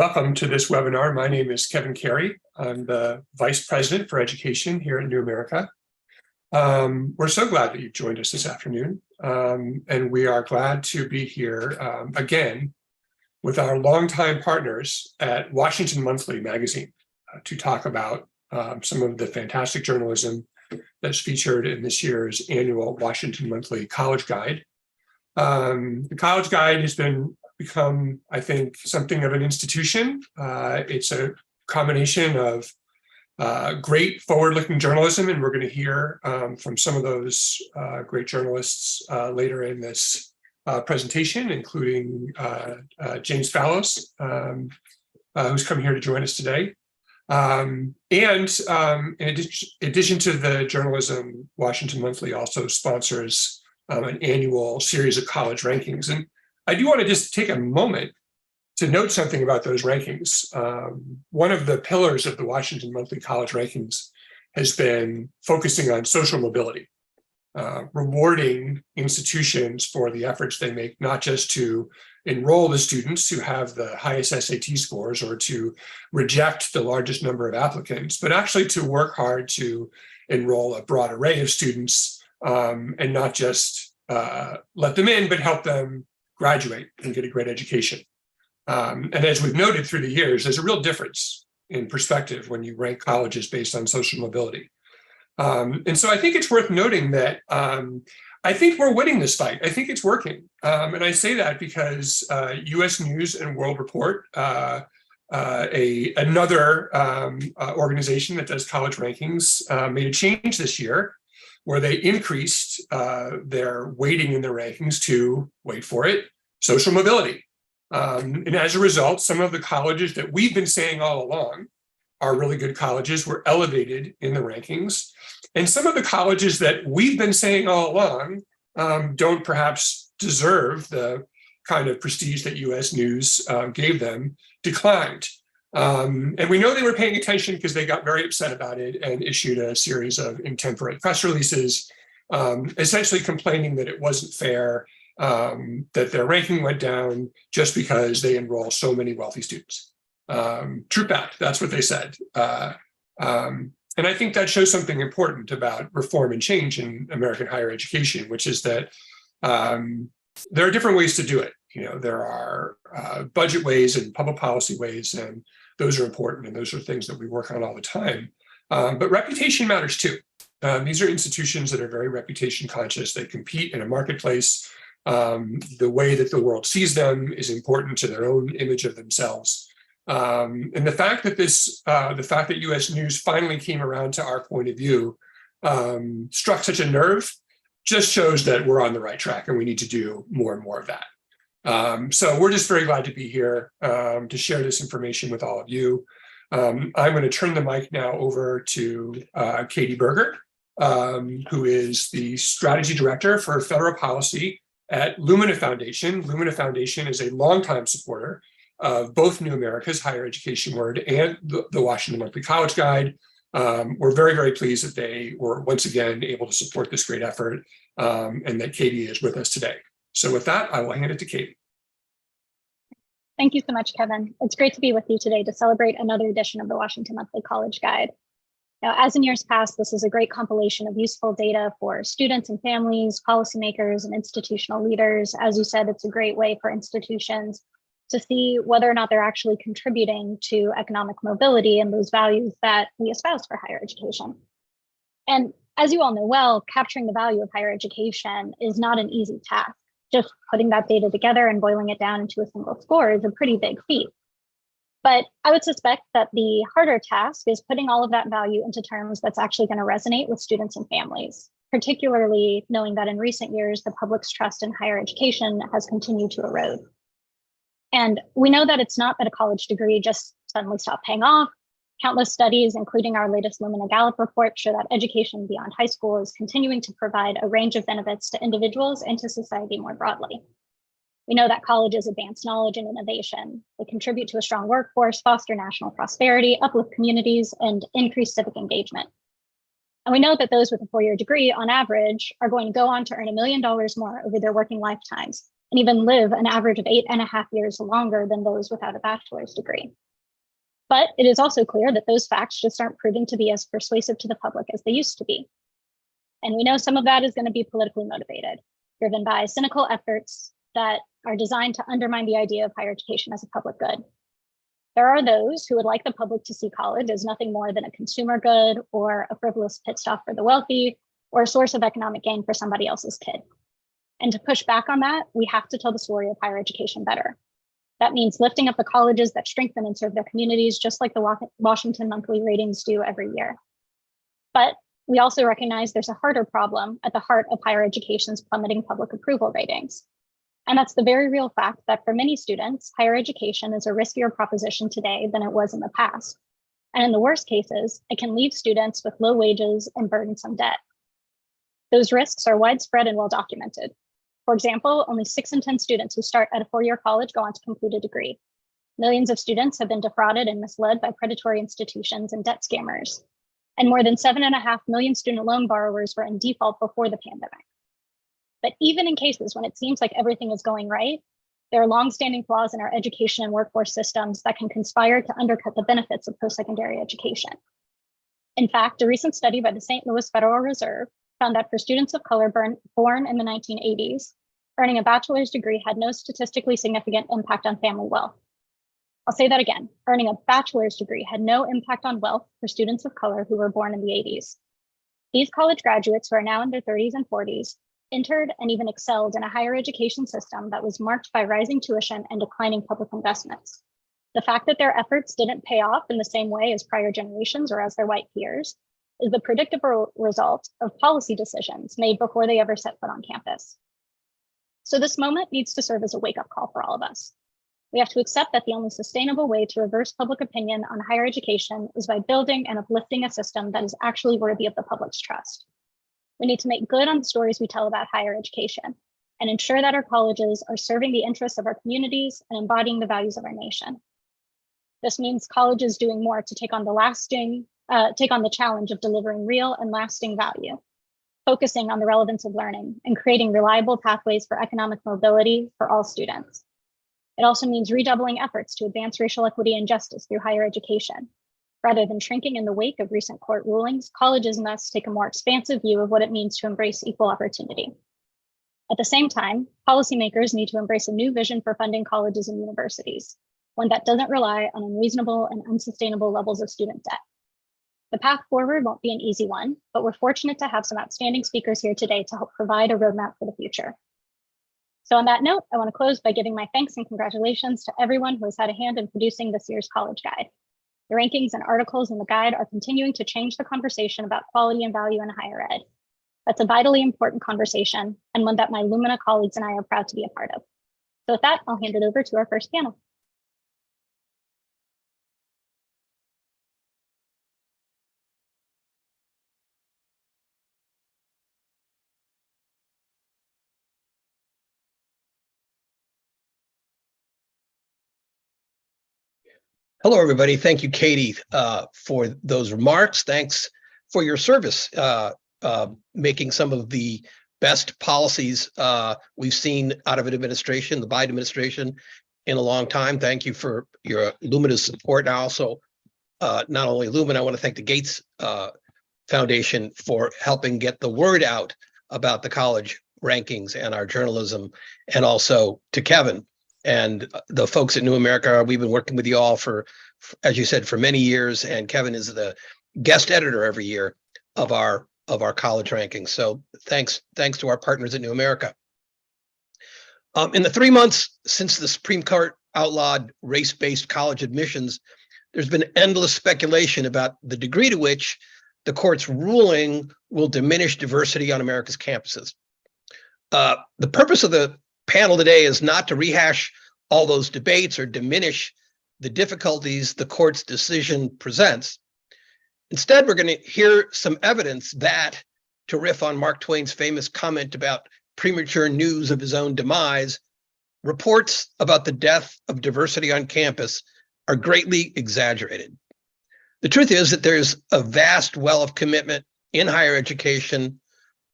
Welcome to this webinar. My name is Kevin Carey. I'm the Vice President for Education here at New America. We're so glad that you've joined us this afternoon, and we are glad to be here again with our longtime partners at Washington Monthly magazine to talk about some of the fantastic journalism that's featured in this year's annual Washington Monthly College Guide. The College Guide has become, I think, something of an institution. It's a combination of great forward-looking journalism, and we're going to hear from some of those great journalists later in this presentation, including James Fallows, who's come here to join us today. And in addition to the journalism, Washington Monthly also sponsors an annual series of college rankings. And I do want to just take a moment to note something about those rankings. One of the pillars of the Washington Monthly College Rankings has been focusing on social mobility, rewarding institutions for the efforts they make, not just to enroll the students who have the highest SAT scores or to reject the largest number of applicants, but actually to work hard to enroll a broad array of students and not just let them in, but help them graduate and get a great education. And as we've noted through the years, there's a real difference in perspective when you rank colleges based on social mobility. And so I think it's worth noting that I think we're winning this fight. I think it's working. And I say that because US News and World Report, another organization that does college rankings, made a change this year where they increased their weighting in the rankings to, wait for it, social mobility. And as a result, some of the colleges that we've been saying all along are really good colleges were elevated in the rankings. And some of the colleges that we've been saying all along don't perhaps deserve the kind of prestige that US News gave them, declined. And we know they were paying attention because they got very upset about it and issued a series of intemperate press releases, essentially complaining that it wasn't fair, that their ranking went down just because they enroll so many wealthy students. Troop out, that's what they said. And I think that shows something important about reform and change in American higher education, which is that there are different ways to do it. You know, there are budget ways and public policy ways, and those are important, and those are things that we work on all the time. But reputation matters too. These are institutions that are very reputation conscious. They compete in a marketplace. The way that the world sees them is important to their own image of themselves. And the fact that US News finally came around to our point of view struck such a nerve, just shows that we're on the right track and we need to do more and more of that. So we're just very glad to be here to share this information with all of you. I'm going to turn the mic now over to Katie Berger, who is the Strategy Director for Federal Policy at Lumina Foundation. Lumina Foundation is a longtime supporter of both New America's Higher Education Word and the Washington Monthly College Guide. We're very, very pleased that they were once again able to support this great effort and that Katie is with us today. So with that, I will hand it to Katie. Thank you so much, Kevin. It's great to be with you today to celebrate another edition of the Washington Monthly College Guide. Now, as in years past, this is a great compilation of useful data for students and families, policymakers, and institutional leaders. As you said, it's a great way for institutions to see whether or not they're actually contributing to economic mobility and those values that we espouse for higher education. And as you all know well, capturing the value of higher education is not an easy task. Just putting that data together and boiling it down into a single score is a pretty big feat. But I would suspect that the harder task is putting all of that value into terms that's actually going to resonate with students and families, particularly knowing that in recent years, the public's trust in higher education has continued to erode. And we know that it's not that a college degree just suddenly stopped paying off. Countless studies, including our latest Lumina Gallup report, show that education beyond high school is continuing to provide a range of benefits to individuals and to society more broadly. We know that colleges advance knowledge and innovation. They contribute to a strong workforce, foster national prosperity, uplift communities, and increase civic engagement. And we know that those with a four-year degree, on average, are going to go on to earn $1 million more over their working lifetimes, and even live an average of 8.5 years longer than those without a bachelor's degree. But it is also clear that those facts just aren't proving to be as persuasive to the public as they used to be. And we know some of that is going to be politically motivated, driven by cynical efforts that are designed to undermine the idea of higher education as a public good. There are those who would like the public to see college as nothing more than a consumer good or a frivolous pit stop for the wealthy or a source of economic gain for somebody else's kid. And to push back on that, we have to tell the story of higher education better. That means lifting up the colleges that strengthen and serve their communities, just like the Washington monthly ratings do every year. But we also recognize there's a harder problem at the heart of higher education's plummeting public approval ratings. And that's the very real fact that for many students, higher education is a riskier proposition today than it was in the past. And in the worst cases, it can leave students with low wages and burdensome debt. Those risks are widespread and well documented. For example, only 6 in 10 students who start at a four-year college go on to complete a degree. Millions of students have been defrauded and misled by predatory institutions and debt scammers. And more than 7.5 million student loan borrowers were in default before the pandemic. But even in cases when it seems like everything is going right, there are longstanding flaws in our education and workforce systems that can conspire to undercut the benefits of post-secondary education. In fact, a recent study by the St. Louis Federal Reserve found that for students of color born in the 1980s, earning a bachelor's degree had no statistically significant impact on family wealth. I'll say that again, earning a bachelor's degree had no impact on wealth for students of color who were born in the 80s. These college graduates who are now in their 30s and 40s entered and even excelled in a higher education system that was marked by rising tuition and declining public investments. The fact that their efforts didn't pay off in the same way as prior generations or as their white peers is the predictable result of policy decisions made before they ever set foot on campus. So this moment needs to serve as a wake-up call for all of us. We have to accept that the only sustainable way to reverse public opinion on higher education is by building and uplifting a system that is actually worthy of the public's trust. We need to make good on the stories we tell about higher education and ensure that our colleges are serving the interests of our communities and embodying the values of our nation. This means colleges doing more to take on the challenge of delivering real and lasting value, focusing on the relevance of learning and creating reliable pathways for economic mobility for all students. It also means redoubling efforts to advance racial equity and justice through higher education. Rather than shrinking in the wake of recent court rulings, colleges must take a more expansive view of what it means to embrace equal opportunity. At the same time, policymakers need to embrace a new vision for funding colleges and universities, one that doesn't rely on unreasonable and unsustainable levels of student debt. The path forward won't be an easy one, but we're fortunate to have some outstanding speakers here today to help provide a roadmap for the future. So on that note, I want to close by giving my thanks and congratulations to everyone who has had a hand in producing this year's college guide. The rankings and articles in the guide are continuing to change the conversation about quality and value in higher ed. That's a vitally important conversation and one that my Lumina colleagues and I are proud to be a part of. So with that, I'll hand it over to our first panel. Hello, everybody. Thank you, Katie, for those remarks. Thanks for your service, making some of the best policies we've seen out of an administration, the Biden administration, in a long time. Thank you for your Lumina's support. And also, not only Lumina, I want to thank the Gates Foundation for helping get the word out about the college rankings and our journalism, and also to Kevin and the folks at New America. We've been working with you all for, as you said, for many years, and Kevin is the guest editor every year of our college rankings. So thanks to our partners at New America. In the 3 months since the Supreme Court outlawed race-based college admissions, there's been endless speculation about the degree to which the court's ruling will diminish diversity on America's campuses. The purpose of the panel today is not to rehash all those debates or diminish the difficulties the court's decision presents. Instead, we're going to hear some evidence that, to riff on Mark Twain's famous comment about premature news of his own demise, reports about the death of diversity on campus are greatly exaggerated. The truth is that there's a vast well of commitment in higher education,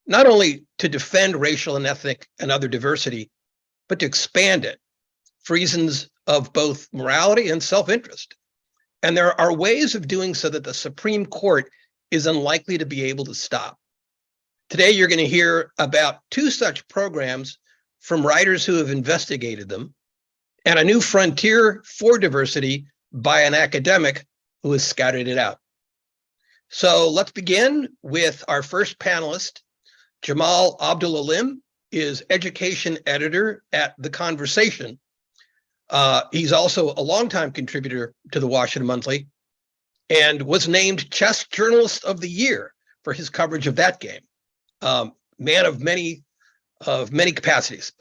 not only to defend racial and ethnic and other diversity, but to expand it for reasons of both morality and self-interest. And there are ways of doing so that the Supreme Court is unlikely to be able to stop. Today, you're going to hear about two such programs from writers who have investigated them, and a new frontier for diversity by an academic who has scouted it out. So let's begin with our first panelist. Jamal Abdul-Alim is education editor at The Conversation. He's also a longtime contributor to the Washington Monthly and was named Chess Journalist of the Year for his coverage of that game. Man of many capacities.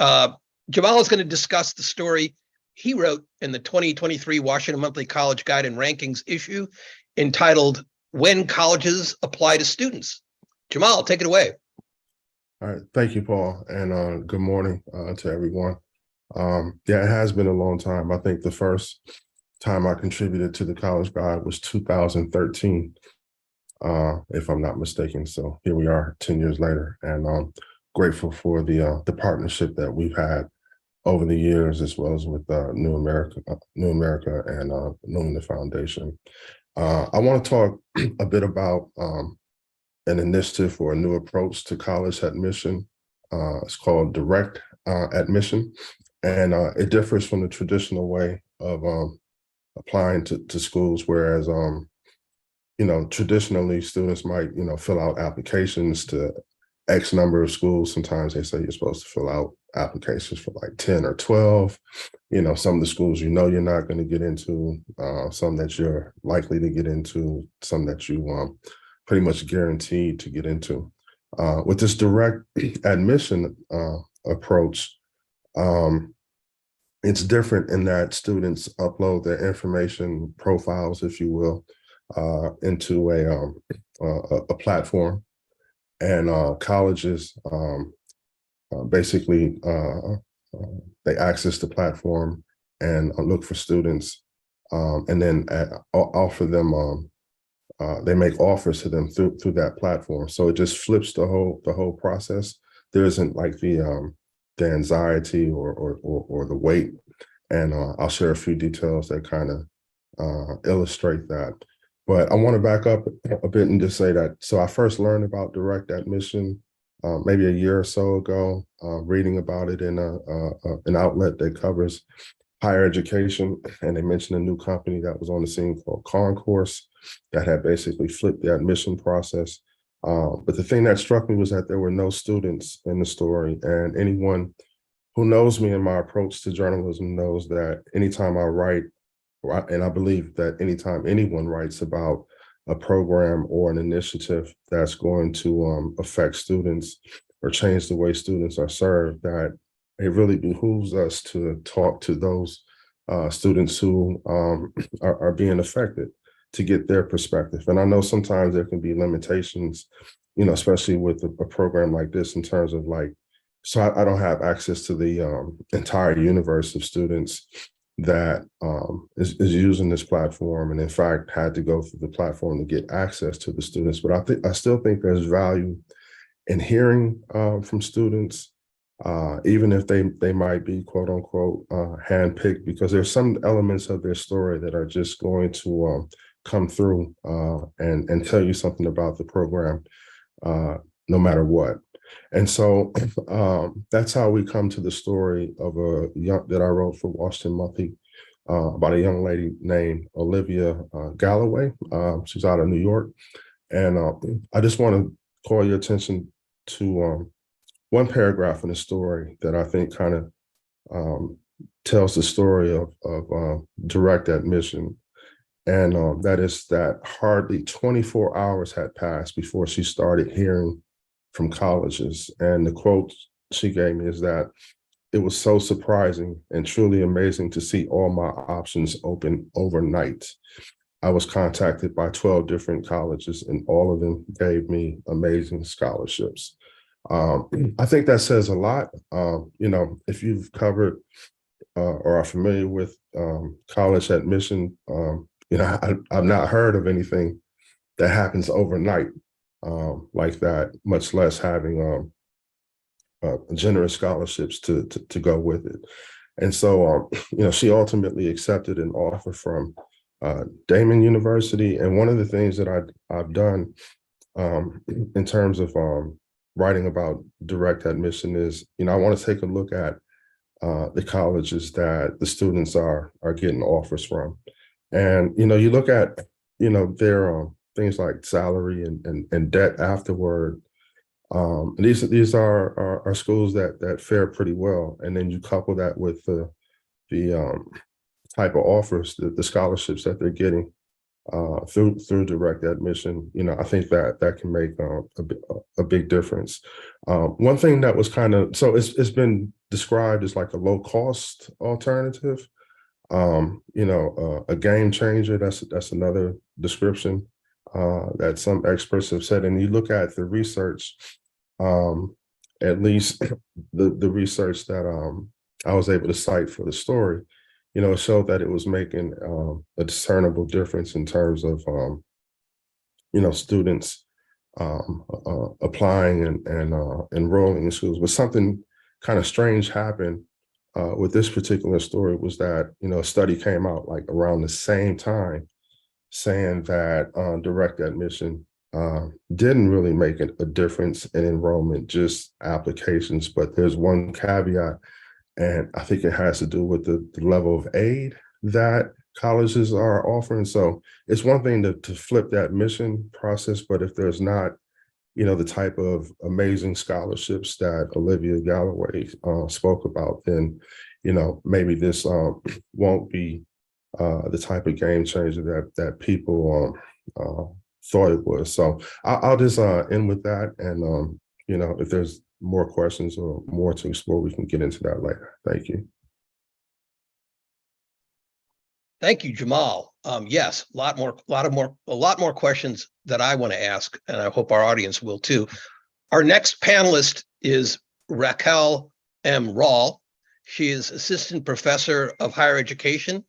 Jamal is going to discuss the story he wrote in the 2023 Washington Monthly College Guide and Rankings issue entitled When Colleges Apply to Students. Jamal, take it away. All right. Thank you, Paul. And good morning to everyone. Yeah, it has been a long time. I think the first time I contributed to the College Guide was 2013, if I'm not mistaken. So here we are 10 years later, and I'm grateful for the partnership that we've had over the years, as well as with New America and Newman the Foundation. I want to talk a bit about an initiative or a new approach to college admission. It's called direct admission, and it differs from the traditional way of applying to schools, whereas traditionally students might fill out applications to X number of schools. Sometimes they say you're supposed to fill out applications for like 10 or 12. Some of the schools you're not going to get into, some that you're likely to get into, some that you pretty much guaranteed to get into. With this direct admission approach, it's different in that students upload their information profiles, if you will, into a platform, and colleges basically they access the platform and look for students, and then offer them. They make offers to them through that platform. So it just flips the whole process. There isn't like the anxiety or the wait. And I'll share a few details that kind of illustrate that. But I want to back up a bit and just say that. So I first learned about direct admission maybe a year or so ago, reading about it in an outlet that covers higher education. And they mentioned a new company that was on the scene called Concourse that had basically flipped the admission process. But the thing that struck me was that there were no students in the story. And anyone who knows me and my approach to journalism knows that anytime I write, and I believe that anytime anyone writes about a program or an initiative that's going to affect students or change the way students are served, that it really behooves us to talk to those students who are being affected, to get their perspective. And I know sometimes there can be limitations, especially with a program like this in terms of so I don't have access to the entire universe of students that is using this platform, and in fact had to go through the platform to get access to the students. But I still think there's value in hearing from students, even if they might be quote unquote handpicked, because there's some elements of their story that are just going to come through and tell you something about the program, no matter what. And so that's how we come to the story of that I wrote for Washington Monthly about a young lady named Olivia Galloway. She's out of New York. And I just want to call your attention to one paragraph in the story that I think kind of tells the story of direct admission. And that is that hardly 24 hours had passed before she started hearing from colleges. And the quote she gave me is that it was so surprising and truly amazing to see all my options open overnight. I was contacted by 12 different colleges, and all of them gave me amazing scholarships. I think that says a lot. If you've covered or are familiar with college admission, I've not heard of anything that happens overnight like that, much less having generous scholarships to go with it. And so, she ultimately accepted an offer from Damon University. And one of the things that I've done in terms of writing about direct admission is, I want to take a look at the colleges that the students are getting offers from. And, you look at, their things like salary and debt afterward. These are schools that fare pretty well. And then you couple that with the type of offers, the scholarships that they're getting through direct admission. I think that can make a big difference. One thing that was so it's been described as like a low cost alternative. A game changer. That's another description that some experts have said. And you look at the research, at least the research that I was able to cite for the story, it showed that it was making a discernible difference in terms of students applying and enrolling in schools. But something kind of strange happened with this particular story was that, a study came out like around the same time saying that direct admission didn't really make a difference in enrollment, just applications. But there's one caveat, and I think it has to do with the level of aid that colleges are offering. So it's one thing to flip that admission process, but if there's not, the type of amazing scholarships that Olivia Galloway spoke about, then, maybe this won't be the type of game changer that people thought it was. So I'll just end with that. And, if there's more questions or more to explore, we can get into that later. Thank you. Thank you, Jamal. Yes, a lot more questions that I want to ask, and I hope our audience will too. Our next panelist is Raquel M. Rawl. She is Assistant Professor of Higher Education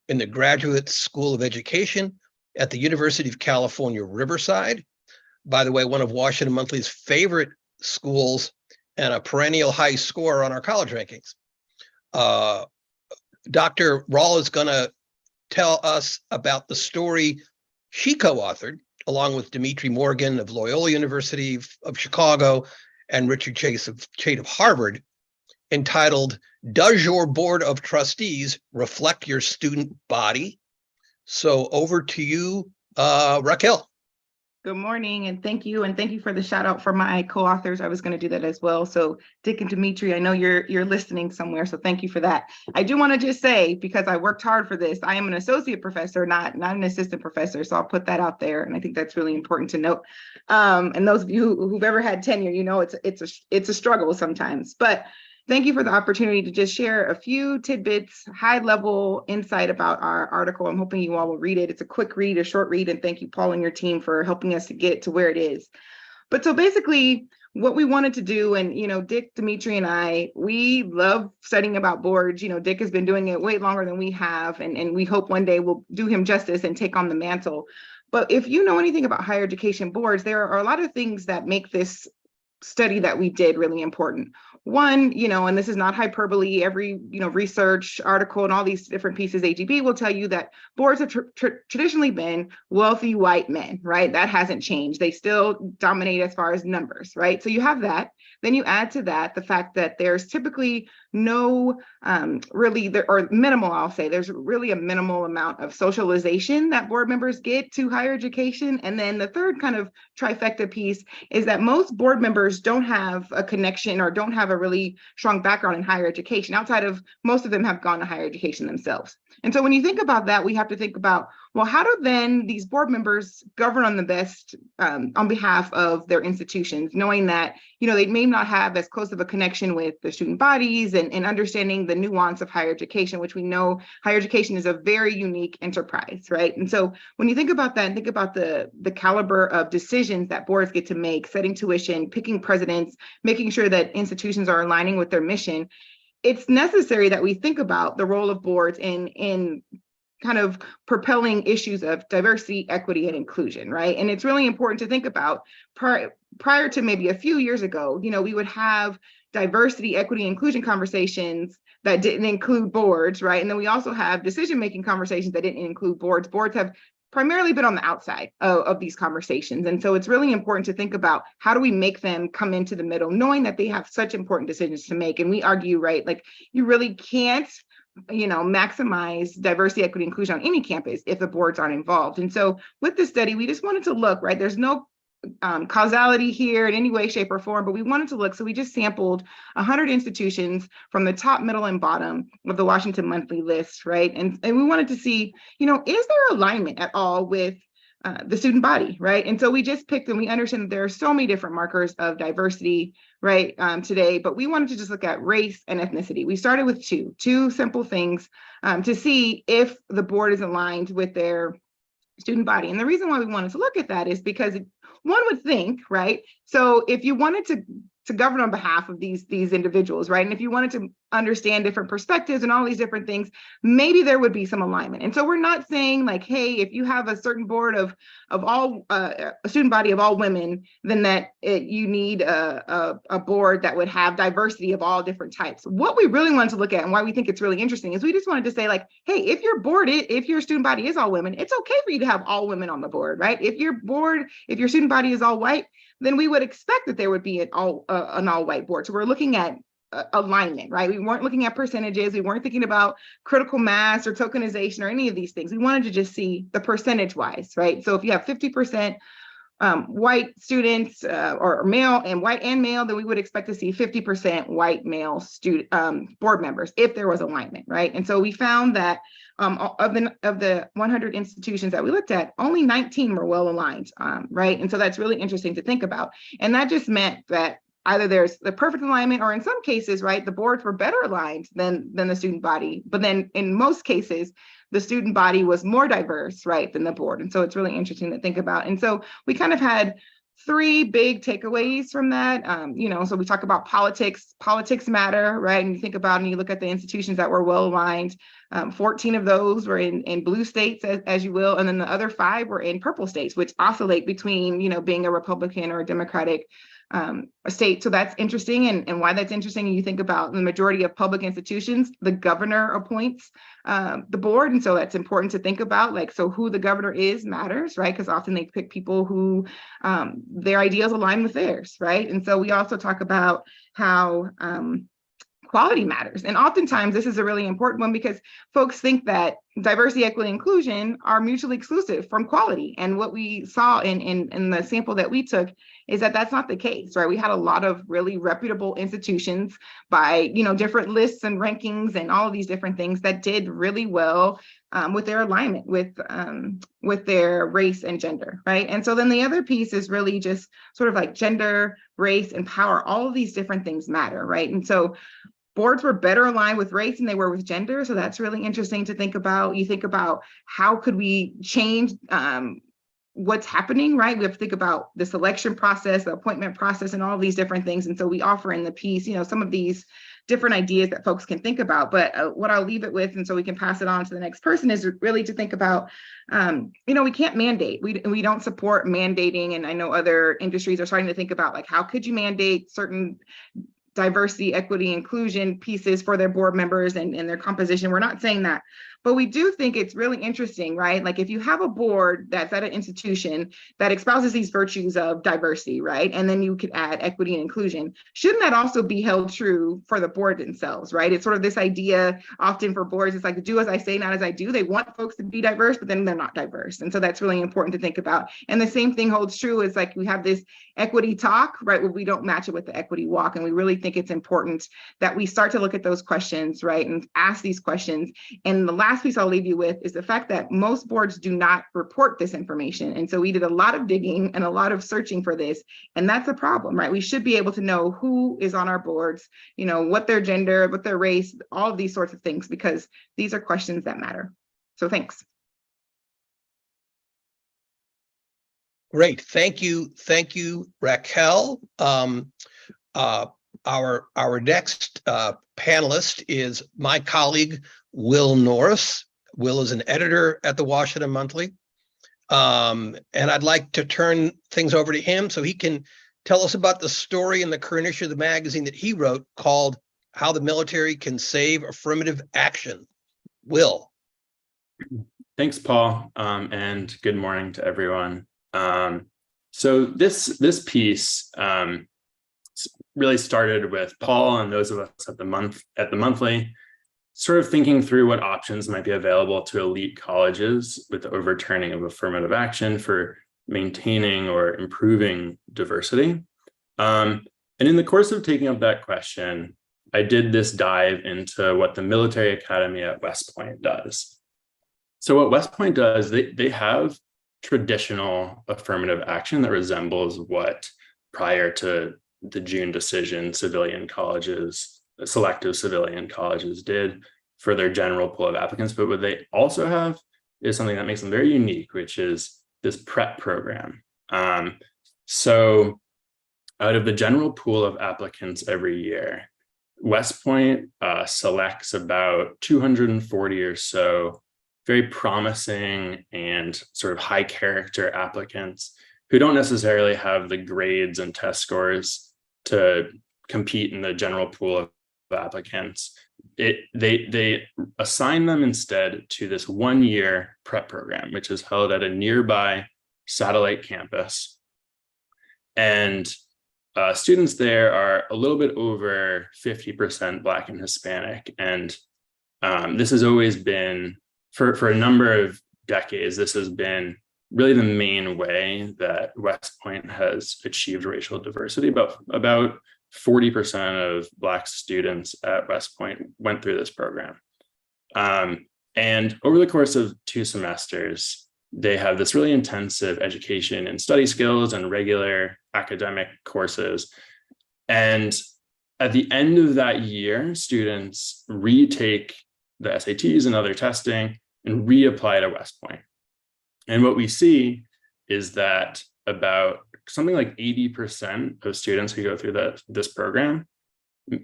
in the Graduate School of Education at the University of California, Riverside. By the way, one of Washington Monthly's favorite schools and a perennial high scorer on our college rankings. Dr. Rawl is going to tell us about the story she co-authored along with Dimitri Morgan of Loyola University of Chicago and Richard Chait of Harvard, entitled, "Does Your Board of Trustees Reflect Your Student Body?" So over to you, Raquel. Good morning, and thank you for the shout out for my co-authors. I was going to do that as well. So Dick and Dimitri, I know you're listening somewhere, so thank you for that. I do want to just say, because I worked hard for this, I am an associate professor, not an assistant professor. So I'll put that out there, and I think that's really important to note. And those of you who've ever had tenure, it's a struggle sometimes, but thank you for the opportunity to just share a few tidbits, high-level insight about our article. I'm hoping you all will read it. It's a quick read, a short read, and thank you, Paul, and your team for helping us to get to where it is. But so basically, what we wanted to do, and Dick, Dimitri, and I, we love studying about boards. Dick has been doing it way longer than we have, and we hope one day we'll do him justice and take on the mantle. But if you know anything about higher education boards, there are a lot of things that make this study that we did really important. One, and this is not hyperbole, every, research article and all these different pieces, AGB will tell you that boards have traditionally been wealthy white men, right? That hasn't changed. They still dominate as far as numbers, right? So you have that. Then you add to that the fact that there's typically no or minimal, I'll say, there's really a minimal amount of socialization that board members get to higher education. And then the third kind of trifecta piece is that most board members don't have a connection or don't have a really strong background in higher education. Outside of most of them have gone to higher education themselves. And so when you think about that, we have to think about, well, how do then these board members govern on the best on behalf of their institutions, knowing that, they may not have as close of a connection with the student bodies and understanding the nuance of higher education, which we know higher education is a very unique enterprise, right? And so when you think about that and think about the caliber of decisions that boards get to make, setting tuition, picking presidents, making sure that institutions are aligning with their mission, it's necessary that we think about the role of boards in kind of propelling issues of diversity, equity, and inclusion, right? And it's really important to think about prior to maybe a few years ago, we would have diversity, equity, inclusion conversations that didn't include boards, right? And then we also have decision-making conversations that didn't include boards. Boards have primarily been on the outside of these conversations. And so it's really important to think about how do we make them come into the middle, knowing that they have such important decisions to make. And we argue, right, like you really can't, maximize diversity, equity, inclusion on any campus if the boards aren't involved. And so with this study, we just wanted to look, right, there's no causality here in any way, shape, or form, but we wanted to look. So we just sampled 100 institutions from the top, middle, and bottom of the Washington Monthly list, right? And we wanted to see, is there alignment at all with the student body, right? And so we just picked, and we understand that there are so many different markers of diversity, right, today, but we wanted to just look at race and ethnicity. We started with two simple things to see if the board is aligned with their student body. And the reason why we wanted to look at that is because one would think, right? So if you wanted to govern on behalf of these individuals, right? And if you wanted to understand different perspectives and all these different things, maybe there would be some alignment. And so we're not saying like, hey, if you have a certain board of all a student body of all women, then that you need a board that would have diversity of all different types. What we really wanted to look at and why we think it's really interesting is we just wanted to say like, hey, if your student body is all women, it's okay for you to have all women on the board, right? If your student body is all white, then we would expect that there would be an all-white board. So we're looking at alignment, right? We weren't looking at percentages. We weren't thinking about critical mass or tokenization or any of these things. We wanted to just see the percentage-wise, right? So if you have 50% white students or male and white and male, then we would expect to see 50% white male student board members if there was alignment, right? And so we found that of the 100 institutions that we looked at, only 19 were well aligned, right? And so that's really interesting to think about. And that just meant that either there's the perfect alignment, or in some cases, right, the boards were better aligned than the student body. But then in most cases, the student body was more diverse, right, than the board. And so it's really interesting to think about. And so we kind of had three big takeaways from that. So we talk about politics matter, right? And you think about and you look at the institutions that were well aligned. 14 of those were in blue states, as you will, and then the other 5 were in purple states, which oscillate between, being a Republican or a Democratic state. So that's interesting. And why that's interesting, you think about the majority of public institutions, the governor appoints the board. And so that's important to think about, like, so who the governor is matters, right? Because often they pick people who their ideals align with theirs, right? And so we also talk about how quality matters. And oftentimes this is a really important one because folks think that diversity, equity, inclusion are mutually exclusive from quality. And what we saw in the sample that we took is that that's not the case, right? We had a lot of really reputable institutions by, different lists and rankings and all of these different things that did really well with their alignment with their race and gender, right? And so then the other piece is really just sort of like gender, race, and power. All of these different things matter, right? And so boards were better aligned with race than they were with gender. So that's really interesting to think about. You think about how could we change what's happening, right? We have to think about the selection process, the appointment process, and all of these different things. And so we offer in the piece, some of these different ideas that folks can think about. But what I'll leave it with, and so we can pass it on to the next person, is really to think about, we can't mandate. We don't support mandating. And I know other industries are starting to think about, like, how could you mandate certain diversity, equity, inclusion pieces for their board members and their composition. We're not saying that, but we do think it's really interesting, right? Like if you have a board that's at an institution that espouses these virtues of diversity, right? And then you could add equity and inclusion. Shouldn't that also be held true for the board themselves, right? It's sort of this idea often for boards, it's like do as I say, not as I do. They want folks to be diverse, but then they're not diverse. And so that's really important to think about. And the same thing holds true is like we have this equity talk, right? Where we don't match it with the equity walk. And we really think it's important that we start to look at those questions, right? And ask these questions. And the last piece I'll leave you with is the fact that most boards do not report this information. And so we did a lot of digging and a lot of searching for this. And that's a problem, right? We should be able to know who is on our boards, what their gender, what their race, all of these sorts of things, because these are questions that matter. So thanks. Great. Thank you. Thank you, Raquel. Our next panelist is my colleague, Will Norris. Will is an editor at the Washington Monthly. And I'd like to turn things over to him so he can tell us about the story in the current issue of the magazine that he wrote called How the Military Can Save Affirmative Action. Will. Thanks, Paul, and good morning to everyone. So this piece really started with Paul and those of us at the monthly sort of thinking through what options might be available to elite colleges with the overturning of affirmative action for maintaining or improving diversity. And in the course of taking up that question, I did this dive into what the military academy at West Point does. So what West Point does, they have traditional affirmative action that resembles what prior to the June decision selective civilian colleges did for their general pool of applicants. But what they also have is something that makes them very unique, which is this prep program. So out of the general pool of applicants every year, West Point selects about 240 or so very promising and sort of high character applicants who don't necessarily have the grades and test scores to compete in the general pool of applicants. They assign them instead to this 1-year prep program, which is held at a nearby satellite campus. And students there are a little bit over 50% Black and Hispanic. And this has always been, for a number of decades, this has been really the main way that West Point has achieved racial diversity. About 40% of Black students at West Point went through this program. And over the course of 2 semesters, they have this really intensive education in study skills and regular academic courses. And at the end of that year, students retake the SATs and other testing and reapply to West Point. And what we see is that about something like 80% of students who go through this program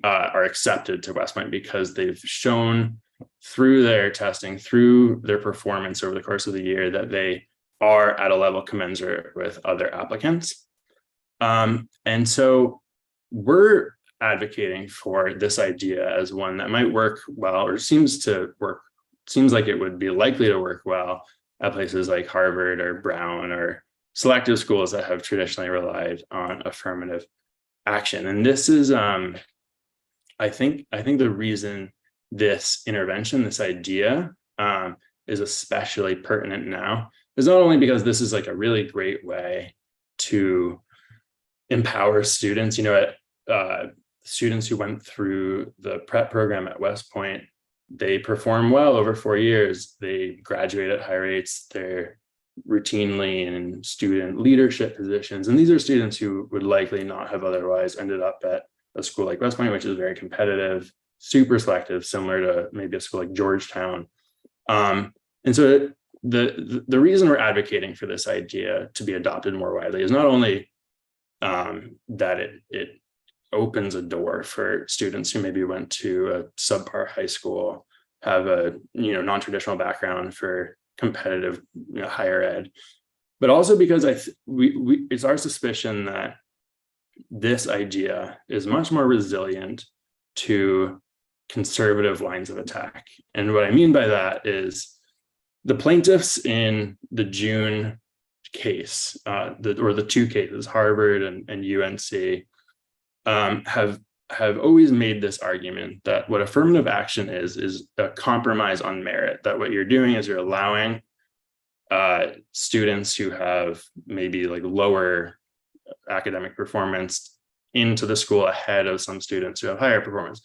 are accepted to West Point because they've shown through their testing, through their performance over the course of the year, that they are at a level commensurate with other applicants. And so we're advocating for this idea as one that might work well, or seems like it would be likely to work well at places like Harvard or Brown or selective schools that have traditionally relied on affirmative action. And this is, I think the reason this intervention, this idea, is especially pertinent now is not only because this is like a really great way to empower students. Students who went through the prep program at West Point, they perform well over 4 years. They graduate at high rates. They're routinely in student leadership positions. And these are students who would likely not have otherwise ended up at a school like West Point, which is very competitive, super selective, similar to maybe a school like Georgetown. And so the reason we're advocating for this idea to be adopted more widely is not only that it opens a door for students who maybe went to a subpar high school, have a non-traditional background for competitive higher ed, but also because it's our suspicion that this idea is much more resilient to conservative lines of attack. And what I mean by that is the plaintiffs in the June case, the 2 cases, Harvard and UNC, have always made this argument that what affirmative action is a compromise on merit, that what you're doing is you're allowing students who have maybe like lower academic performance into the school ahead of some students who have higher performance.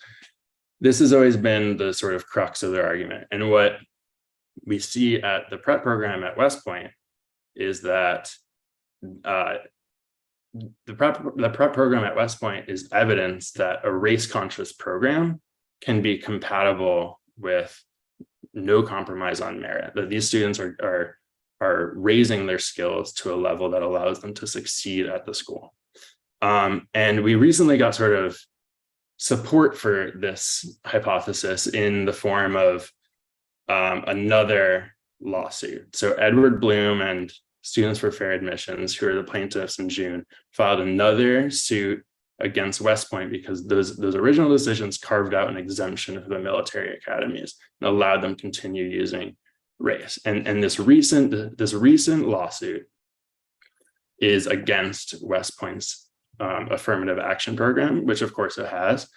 This has always been the sort of crux of their argument. And what we see at the prep program at West Point is that the prep program at West Point is evidence that a race-conscious program can be compatible with no compromise on merit, that these students are raising their skills to a level that allows them to succeed at the school. And we recently got sort of support for this hypothesis in the form of another lawsuit. So Edward Bloom and Students for Fair Admissions, who are the plaintiffs in June, filed another suit against West Point because those original decisions carved out an exemption for the military academies and allowed them to continue using race. And this recent lawsuit is against West Point's affirmative action program, which of course it has.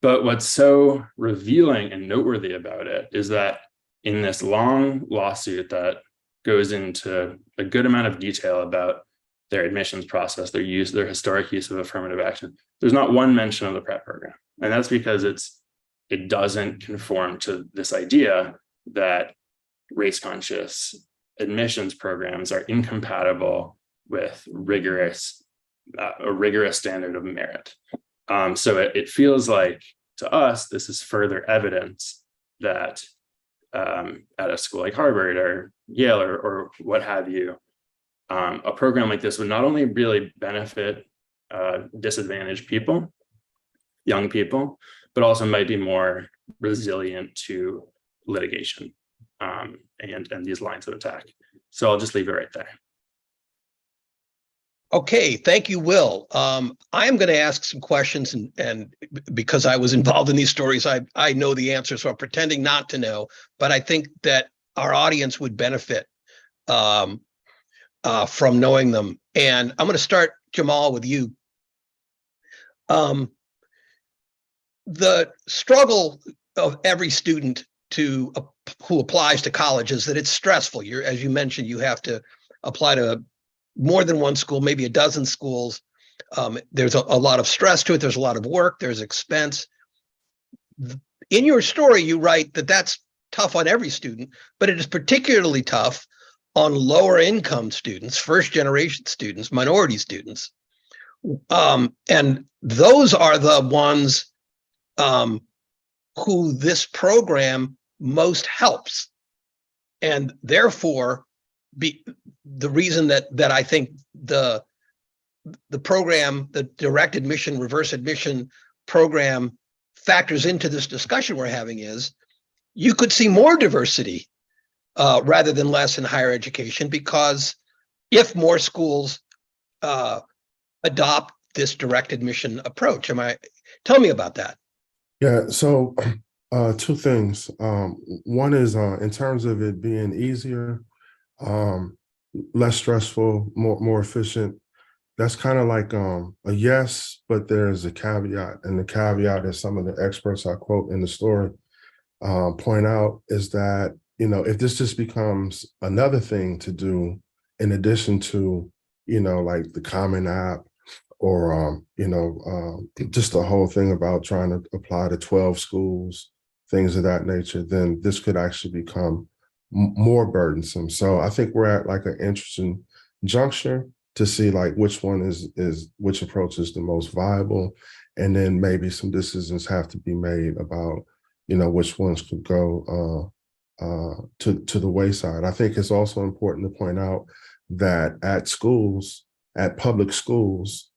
But what's so revealing and noteworthy about it is that in this long lawsuit that goes into a good amount of detail about their admissions process, their historic use of affirmative action, there's not one mention of the prep program. And that's because it doesn't conform to this idea that race-conscious admissions programs are incompatible with a rigorous standard of merit. So it feels like to us, this is further evidence that at a school like Harvard or Yale or what have you, a program like this would not only really benefit disadvantaged people, young people, but also might be more resilient to litigation and these lines of attack. So I'll just leave it right there. Okay, thank you, Will. I'm going to ask some questions, and because I was involved in these stories, I know the answers, so I'm pretending not to know, but I think that our audience would benefit from knowing them. And I'm going to start, Jamal, with you. The struggle of every student who applies to college is that it's stressful. As you mentioned, you have to apply to more than one school, maybe a dozen schools. There's a lot of stress to it. There's a lot of work. There's expense. In your story, you write that that's tough on every student, but it is particularly tough on lower income students, first generation students, minority students. And those are the ones who this program most helps. And therefore, the reason that I think the program, the direct admission, reverse admission program factors into this discussion we're having is you could see more diversity rather than less in higher education, because if more schools adopt this direct admission approach. Tell me about that. Yeah, so two things. One is in terms of it being easier, less stressful, more efficient. That's kind of like a yes, but there's a caveat. And the caveat is some of the experts I quote in the story point out is that, if this just becomes another thing to do in addition to, like the Common App or, just the whole thing about trying to apply to 12 schools, things of that nature, then this could actually become more burdensome. So I think we're at like an interesting juncture to see like which one is which approach is the most viable. And then maybe some decisions have to be made about, which ones could go to the wayside. I think it's also important to point out that at public schools,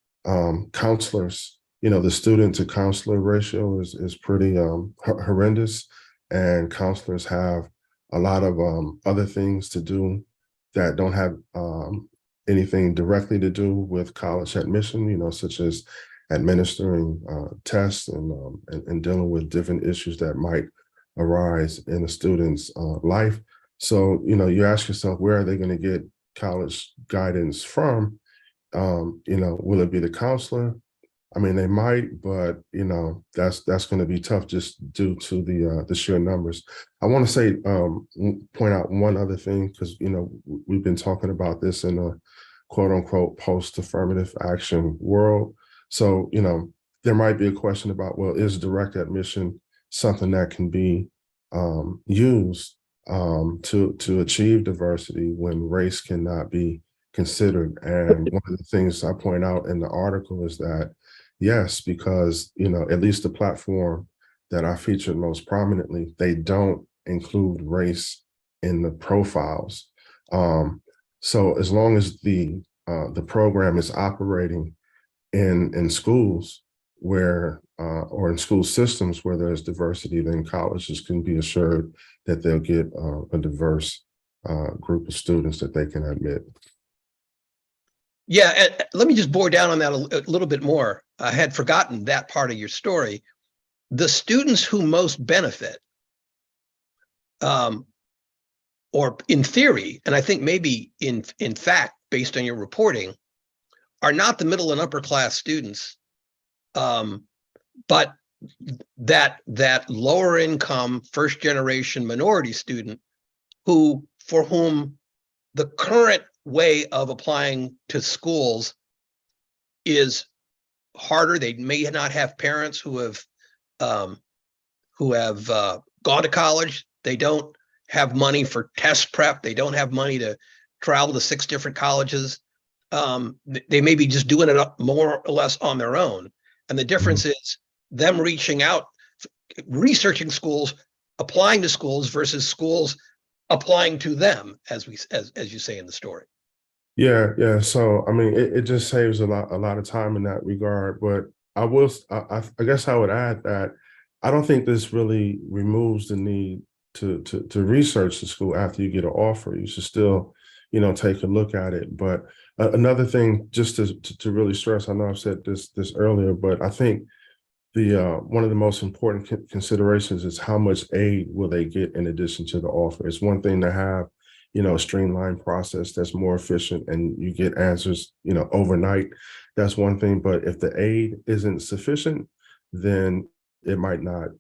counselors, the student to counselor ratio is pretty horrendous, and counselors have a lot of other things to do that don't have anything directly to do with college admission, such as administering tests and dealing with different issues that might arise in a student's life. So, you ask yourself, where are they going to get college guidance from? Will it be the counselor? I mean, they might, but that's going to be tough just due to the sheer numbers. I want to say, point out one other thing, because we've been talking about this in a quote unquote post-affirmative action world. So there might be a question about, well, is direct admission something that can be used to achieve diversity when race cannot be considered? And one of the things I point out in the article is that yes, because, at least the platform that I featured most prominently, they don't include race in the profiles. So as long as the program is operating in schools where, or in school systems where there's diversity, then colleges can be assured that they'll get a diverse group of students that they can admit. Yeah, and let me just bore down on that a little bit more. I had forgotten that part of your story. The students who most benefit, or in theory, and I think maybe in fact, based on your reporting, are not the middle and upper class students, but that lower income, first generation minority student for whom the current way of applying to schools is harder. They may not have parents who have gone to college. They don't have money for test prep. They don't have money to travel to 6 different colleges. They may be just doing it more or less on their own. And the difference is them reaching out, researching schools, applying to schools versus schools applying to them, as you say in the story. Yeah. So I mean, it just saves a lot of time in that regard. But I guess I would add that I don't think this really removes the need to research the school after you get an offer. You should still, take a look at it. But another thing, just to really stress, I know I've said this earlier, but I think one of the most important considerations is how much aid will they get in addition to the offer. It's one thing to have, a streamlined process that's more efficient and you get answers, overnight. That's one thing. But if the aid isn't sufficient, then it might not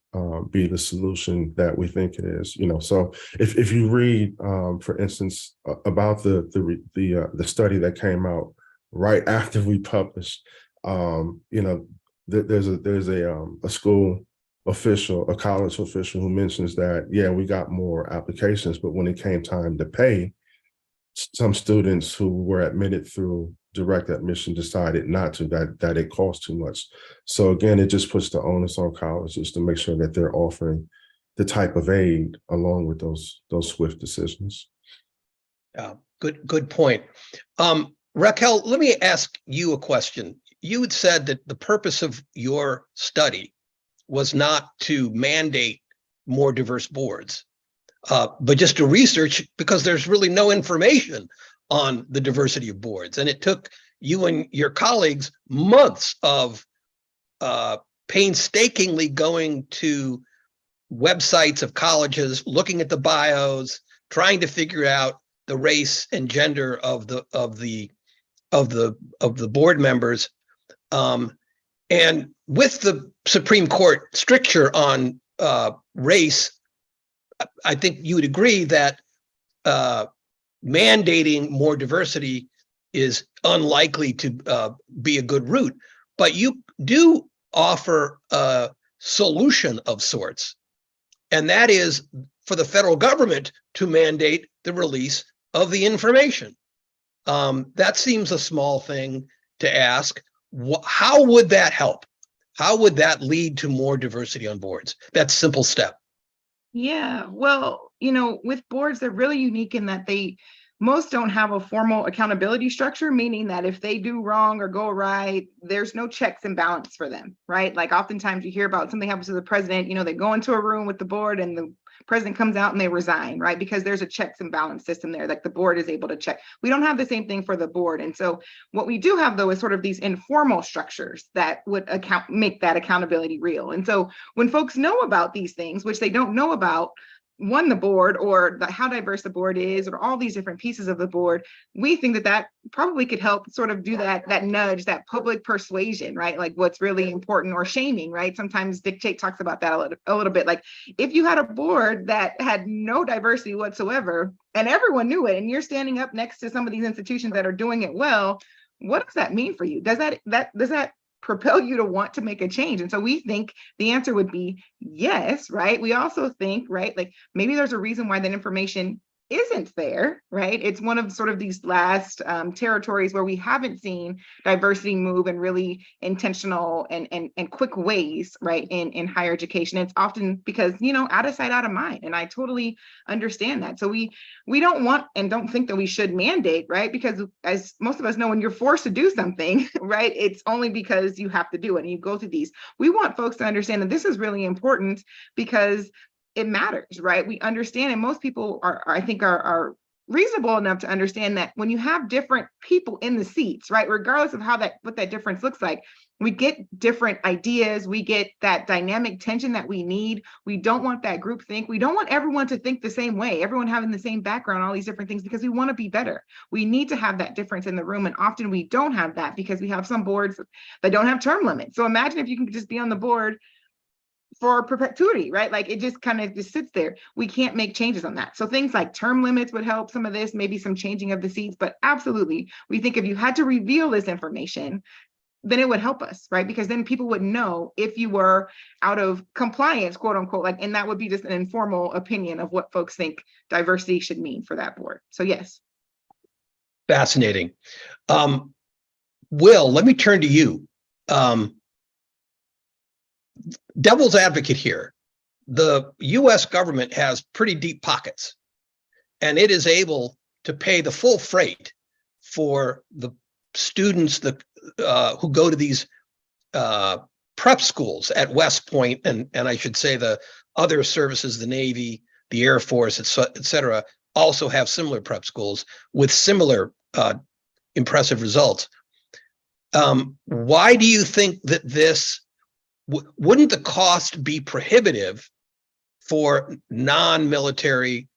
be the solution that we think it is. So if you read, for instance, about the study that came out right after we published, there's a school official, a college official, who mentions that, yeah, we got more applications, but when it came time to pay, some students who were admitted through direct admission decided not to, that it cost too much. So again, it just puts the onus on colleges to make sure that they're offering the type of aid along with those swift decisions. Good point. Raquel, let me ask you a question. You had said that the purpose of your study was not to mandate more diverse boards, but just to research, because there's really no information on the diversity of boards. And it took you and your colleagues months of painstakingly going to websites of colleges, looking at the bios, trying to figure out the race and gender of the board members. And with the Supreme Court stricture on race, I think you would agree that mandating more diversity is unlikely to be a good route. But you do offer a solution of sorts, and that is for the federal government to mandate the release of the information. That seems a small thing to ask. How would that help? How would that lead to more diversity on boards? That simple step. Yeah, well, with boards, they're really unique in that most don't have a formal accountability structure, meaning that if they do wrong or go right, there's no checks and balance for them, right? Like oftentimes you hear about something happens to the president, they go into a room with the board and the president comes out and they resign, right? Because there's a checks and balance system there, like the board is able to check. We don't have the same thing for the board. And so what we do have, though, is sort of these informal structures that would make that accountability real. And so when folks know about these things, which they don't know about, the board or how diverse the board is, or all these different pieces of the board, we think that probably could help sort of do that nudge, that public persuasion, right? Like what's really important, or shaming, right? Sometimes dictate talks about that a little bit. Like if you had a board that had no diversity whatsoever and everyone knew it, and you're standing up next to some of these institutions that are doing it well, what does that mean for you? Does that propel you to want to make a change? And so we think the answer would be yes, right? We also think, right, like maybe there's a reason why that information isn't there, right? It's one of sort of these last territories where we haven't seen diversity move in really intentional and quick ways, right, in higher education. It's often because, out of sight, out of mind. And I totally understand that. So we don't want and don't think that we should mandate, right? Because as most of us know, when you're forced to do something, right, it's only because you have to do it and you go through these. We want folks to understand that this is really important because it matters, right? We understand, and most people are reasonable enough to understand that when you have different people in the seats, right, regardless of what that difference looks like, we get different ideas, we get that dynamic tension that we need. We don't want that group think. We don't want everyone to think the same way, everyone having the same background, all these different things, because we want to be better. We need to have that difference in the room, and often we don't have that because we have some boards that don't have term limits. So imagine if you can just be on the board for perpetuity, right? Like it just kind of just sits there. We can't make changes on that. So things like term limits would help some of this, maybe some changing of the seats, but absolutely, we think if you had to reveal this information, then it would help us, right? Because then people would know if you were out of compliance, quote unquote, like, and that would be just an informal opinion of what folks think diversity should mean for that board. So yes. Fascinating. Will, let me turn to you. Devil's advocate here. The US government has pretty deep pockets, and it is able to pay the full freight for the students who go to these prep schools at West Point, and I should say the other services, the Navy, the Air Force, et cetera, also have similar prep schools with similar impressive results. Why do you think that wouldn't the cost be prohibitive for non-military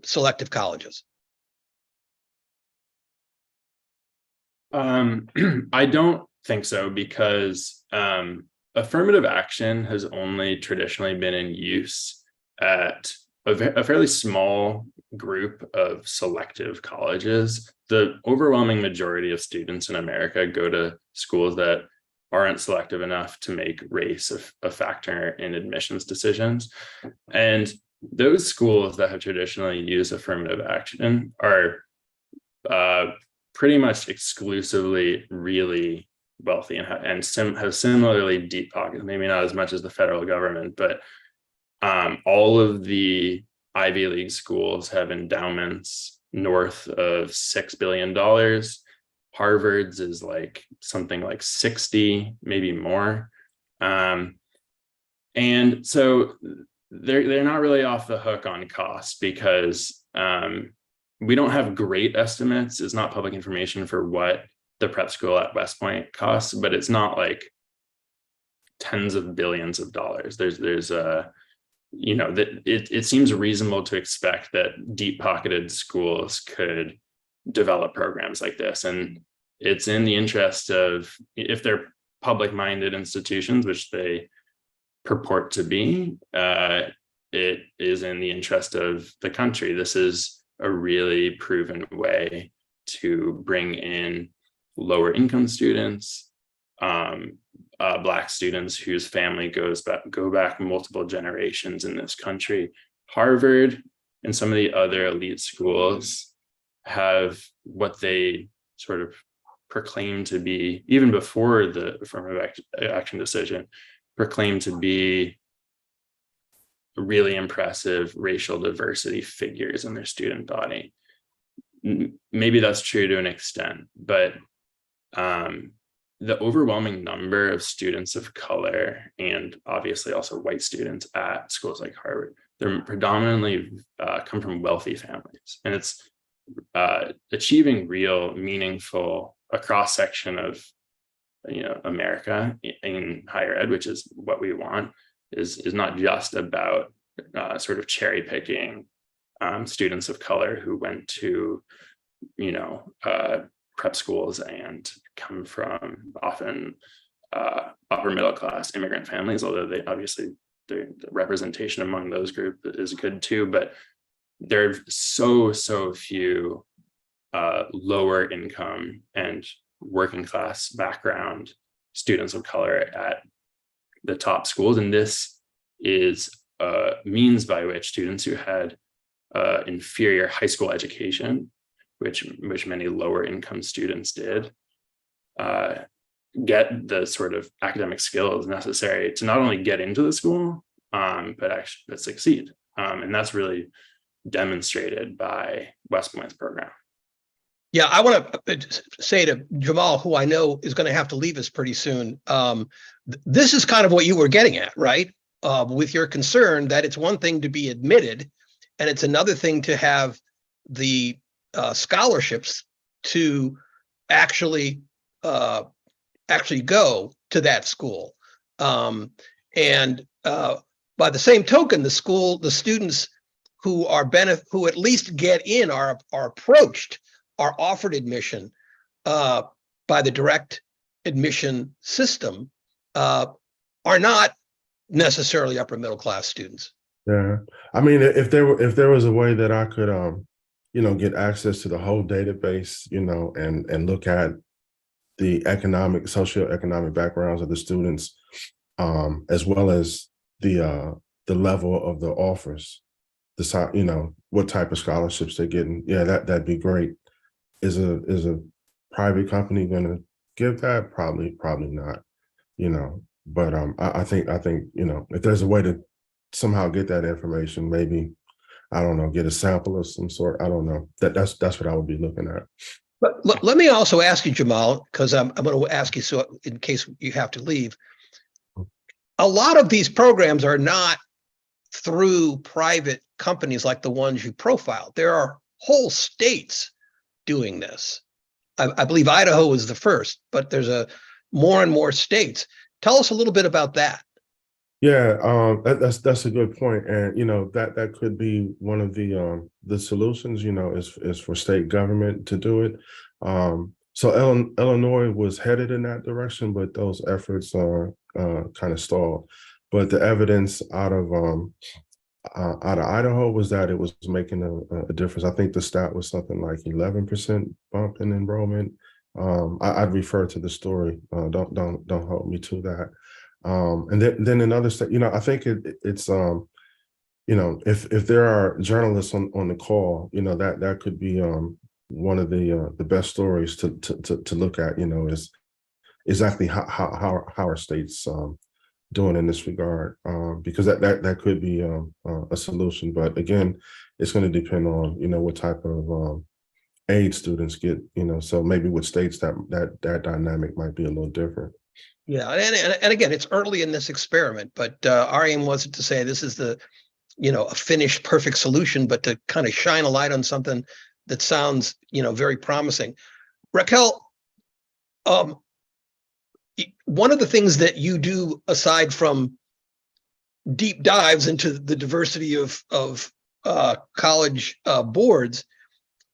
selective colleges? I don't think so, because affirmative action has only traditionally been in use at a fairly small group of selective colleges. The overwhelming majority of students in America go to schools that aren't selective enough to make race a factor in admissions decisions. And those schools that have traditionally used affirmative action are pretty much exclusively really wealthy and have similarly deep pockets, maybe not as much as the federal government, but all of the Ivy League schools have endowments north of $6 billion. Harvard's is like something like 60, maybe more. And so they're not really off the hook on costs, because we don't have great estimates. It's not public information for what the prep school at West Point costs, but it's not like tens of billions of dollars. There's a, you know, that it seems reasonable to expect that deep-pocketed schools could develop programs like this. And it's in the interest of, if they're public-minded institutions, which they purport to be, it is in the interest of the country. This is a really proven way to bring in lower income students, Black students whose family go back multiple generations in this country. Harvard and some of the other elite schools have what they sort of proclaim to be, even before the affirmative action decision, proclaim to be really impressive racial diversity figures in their student body. Maybe that's true to an extent, but the overwhelming number of students of color, and obviously also white students at schools like Harvard, they're predominantly come from wealthy families, and it's achieving real, meaningful, a cross section of, you know, America in higher ed, which is what we want, is not just about sort of cherry picking students of color who went to, you know, prep schools and come from often upper middle class immigrant families, although they obviously the representation among those groups is good too, but there are so few lower income and working class background students of color at the top schools. And this is a means by which students who had inferior high school education, which many lower income students did, get the sort of academic skills necessary to not only get into the school, but succeed. And that's really demonstrated by West Point's program. Yeah, I want to say to Jamal, who I know is going to have to leave us pretty soon, this is kind of what you were getting at, right? With your concern that it's one thing to be admitted, and it's another thing to have the scholarships to actually go to that school. And by the same token, the students who at least get in are approached, are offered admission by the direct admission system, are not necessarily upper middle class students. Yeah, I mean, if there was a way that I could, get access to the whole database, and look at the socioeconomic backgrounds of the students, as well as the level of the offers, what type of scholarships they're getting. Yeah, that'd be great. Is a private company going to give that? Probably not. But I think if there's a way to somehow get that information, maybe, I don't know, get a sample of some sort. I don't know. That's what I would be looking at. But let me also ask you, Jamal, because I'm going to ask you, so in case you have to leave, a lot of these programs are not through private companies like the ones you profiled. There are whole states doing this. I believe Idaho was the first, but there's more and more states. Tell us a little bit about that. Yeah, that's a good point, and that could be one of the solutions. Is for state government to do it. So Illinois was headed in that direction, but those efforts are kind of stalled. But the evidence out of Idaho was that it was making a difference. I think the stat was something like 11% bump in enrollment. I'd refer to the story. Don't hold me to that. And then another step, I think it's if there are journalists on the call, that could be one of the best stories to look at, is exactly how our states doing in this regard, because that could be a solution. But again, it's going to depend on what type of aid students get, so maybe with states that dynamic might be a little different. Yeah, and again, it's early in this experiment, but our aim wasn't to say this is a finished perfect solution, but to kind of shine a light on something that sounds, very promising. Raquel, one of the things that you do, aside from deep dives into the diversity of college boards,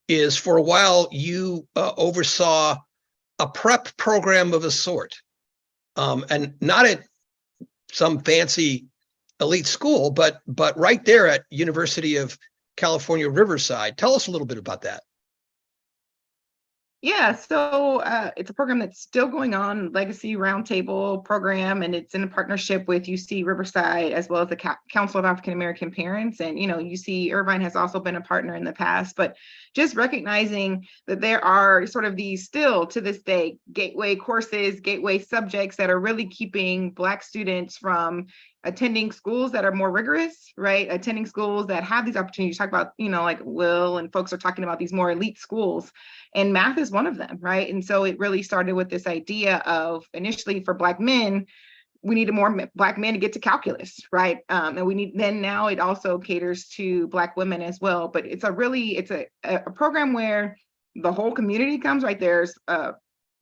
is for a while you oversaw a prep program of a sort. And not at some fancy elite school, but right there at University of California, Riverside. Tell us a little bit about that. Yeah, so it's a program that's still going on, Legacy Roundtable program, and it's in a partnership with UC Riverside as well as the Council of African American Parents. And, UC Irvine has also been a partner in the past, but just recognizing that there are sort of these still to this day gateway courses, gateway subjects that are really keeping Black students from attending schools that are more rigorous, right? Attending schools that have these opportunities. Talk about, like Will and folks are talking about these more elite schools, and math is one of them, right? And so it really started with this idea of initially for Black men, we needed more Black men to get to calculus, right? And now it also caters to Black women as well. But it's a program where the whole community comes, right? There's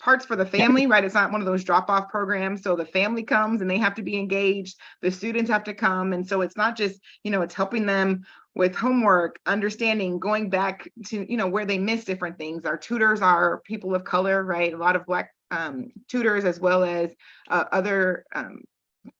parts for the family, right? It's not one of those drop-off programs. So the family comes and they have to be engaged. The students have to come. And so it's not just, it's helping them with homework, understanding, going back to, where they miss different things. Our tutors are people of color, right? A lot of Black tutors, as well as other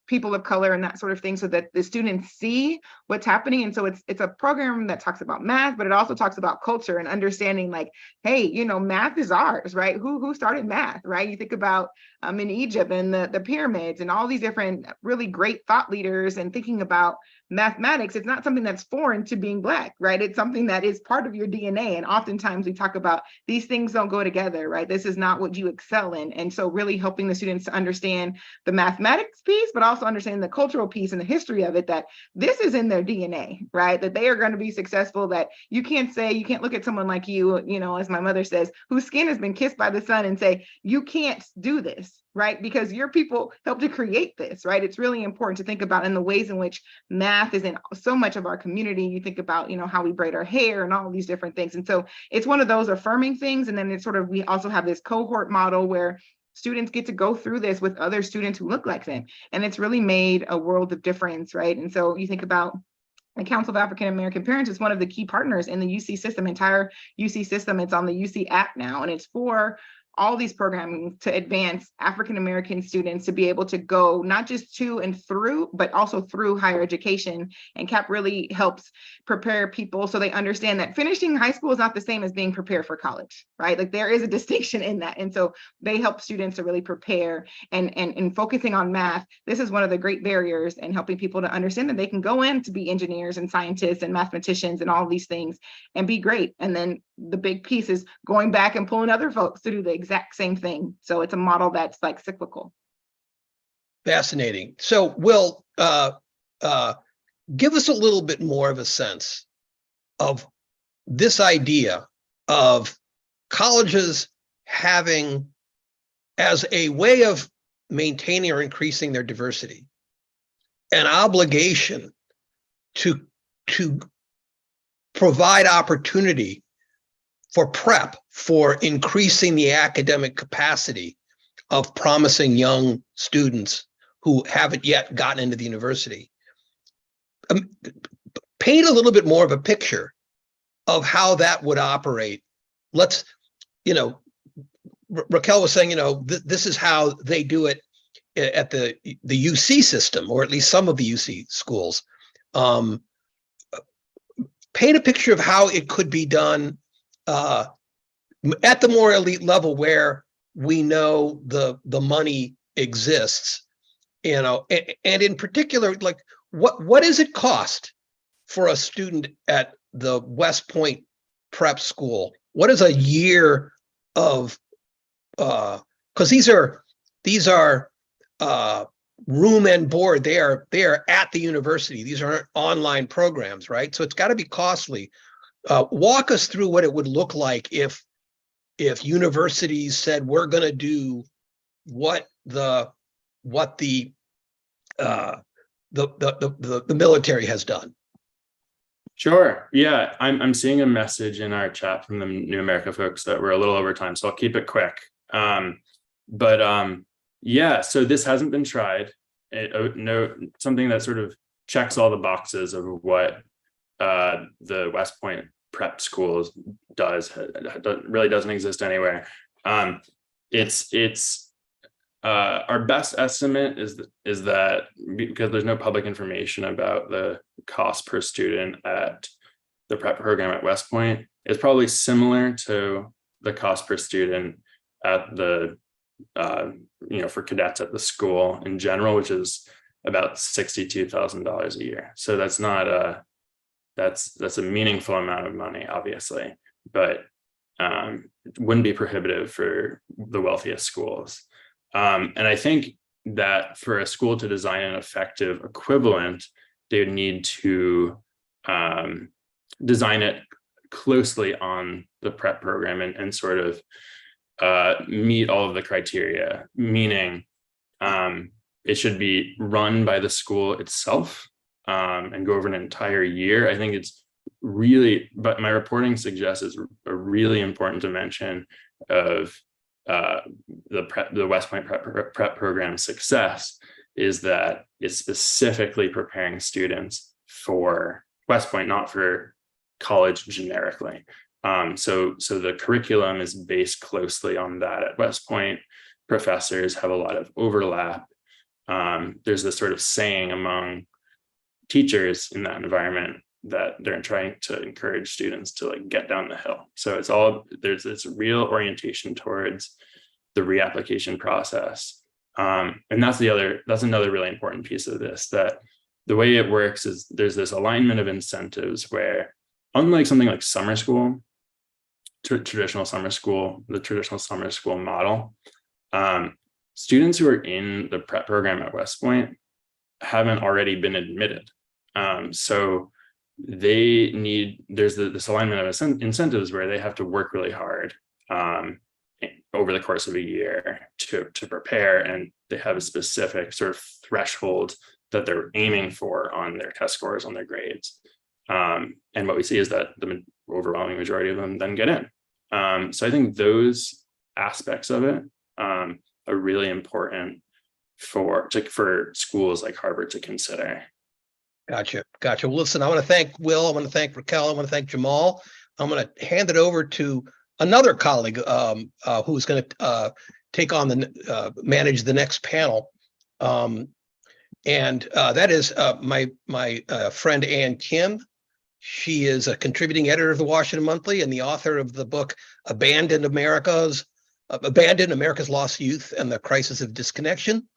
people of color and that sort of thing, so that the students see what's happening. And so it's a program that talks about math, but it also talks about culture and understanding, like, hey, math is ours, right? Who started math, right? You think about in Egypt and the pyramids and all these different really great thought leaders, and thinking about mathematics. It's not something that's foreign to being Black, right? It's something that is part of your DNA. And oftentimes we talk about these things don't go together, right? This is not what you excel in. And so really helping the students to understand the mathematics piece, but also understanding the cultural piece and the history of it, that this is in their DNA, right? That they are going to be successful, that you can't look at someone like you, as my mother says, whose skin has been kissed by the sun, and say, you can't do this, right? Because your people helped to create this, right? It's really important to think about in the ways in which math is in so much of our community. You think about, you know, how we braid our hair and all these different things. And so it's one of those affirming things. And then it's sort of, we also have this cohort model where students get to go through this with other students who look like them. And it's really made a world of difference, right? And so you think about the Council of African American Parents is one of the key partners in the UC system, entire UC system. It's on the UC app now, and it's for all these programming to advance African American students to be able to go not just to and through, but also through higher education. And CAP really helps prepare people so they understand that finishing high school is not the same as being prepared for college, right? Like there is a distinction in that. And so they help students to really prepare and focusing on math. This is one of the great barriers in helping people to understand that they can go in to be engineers and scientists and mathematicians and all these things and be great. And then the big piece is going back and pulling other folks to do the exact same thing. So it's a model that's like cyclical. Fascinating. So Will, give us a little bit more of a sense of this idea of colleges having, as a way of maintaining or increasing their diversity, an obligation to provide opportunity for prep, for increasing the academic capacity of promising young students who haven't yet gotten into the university. Paint a little bit more of a picture of how that would operate. Let's, Raquel was saying, this is how they do it at the UC system, or at least some of the UC schools. Paint a picture of how it could be done at the more elite level where we know the money exists, and in particular, like what does it cost for a student at the West Point prep school? What is a year of, because these are room and board, they are at the university. These aren't online programs, right? So it's got to be costly. Walk us through what it would look like if universities said we're going to do what the military has done. Sure. Yeah, I'm seeing a message in our chat from the New America folks that we're a little over time, so I'll keep it quick. Yeah, so this hasn't been tried. Something that sort of checks all the boxes of what the West Point prep schools really doesn't exist anywhere. It's our best estimate is that because there's no public information about the cost per student at the prep program at West Point, it's probably similar to the cost per student at the for cadets at the school in general, which is about $62,000 a year. So that's not that's a meaningful amount of money, obviously, but it wouldn't be prohibitive for the wealthiest schools. And I think that for a school to design an effective equivalent, they would need to design it closely on the prep program and sort of meet all of the criteria, meaning it should be run by the school itself and go over an entire year. I think it's really, but my reporting suggests is a really important dimension of the West Point prep program success is that it's specifically preparing students for West Point, not for college generically. So the curriculum is based closely on that at West Point. Professors have a lot of overlap. There's this sort of saying among teachers in that environment that they're trying to encourage students to like get down the hill. So there's this real orientation towards the reapplication process. And that's another really important piece of this, that the way it works is there's this alignment of incentives where, unlike something like summer school, the traditional summer school model, students who are in the prep program at West Point haven't already been admitted. So there's this alignment of incentives where they have to work really hard over the course of a year to prepare, and they have a specific sort of threshold that they're aiming for on their test scores, on their grades. And what we see is that the overwhelming majority of them then get in. So I think those aspects of it are really important for schools like Harvard to consider. Gotcha. Well, listen, I want to thank Will. I want to thank Raquel. I want to thank Jamal. I'm going to hand it over to another colleague who's going to take on manage the next panel. And that is my friend Ann Kim. She is a contributing editor of the Washington Monthly and the author of the book Abandoned America's Lost Youth and the Crisis of Disconnection.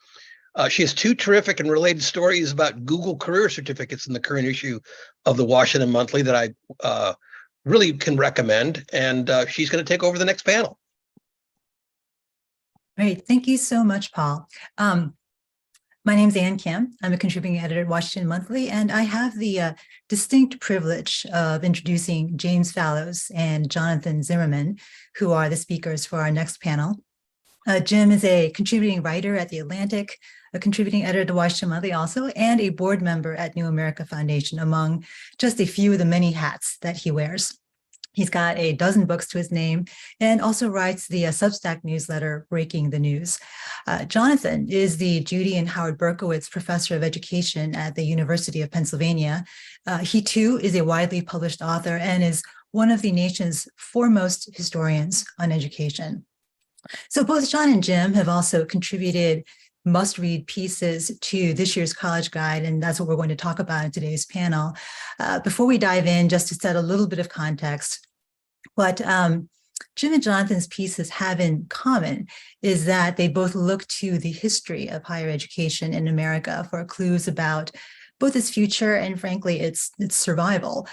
She has two terrific and related stories about Google career certificates in the current issue of the Washington Monthly that I really can recommend. And she's going to take over the next panel. Great. Thank you so much, Paul. My name is Ann Kim. I'm a contributing editor at Washington Monthly, and I have the distinct privilege of introducing James Fallows and Jonathan Zimmerman, who are the speakers for our next panel. Jim is a contributing writer at The Atlantic, a contributing editor at the Washington Monthly also, and a board member at New America Foundation, among just a few of the many hats that he wears. He's got a dozen books to his name and also writes the Substack newsletter, Breaking the News. Jonathan is the Judy and Howard Berkowitz Professor of Education at the University of Pennsylvania. He too is a widely published author and is one of the nation's foremost historians on education. So both John and Jim have also contributed must-read pieces to this year's College Guide, and that's what we're going to talk about in today's panel. Before we dive in, just to set a little bit of context, what Jim and Jonathan's pieces have in common is that they both look to the history of higher education in America for clues about both its future and, frankly, its survival.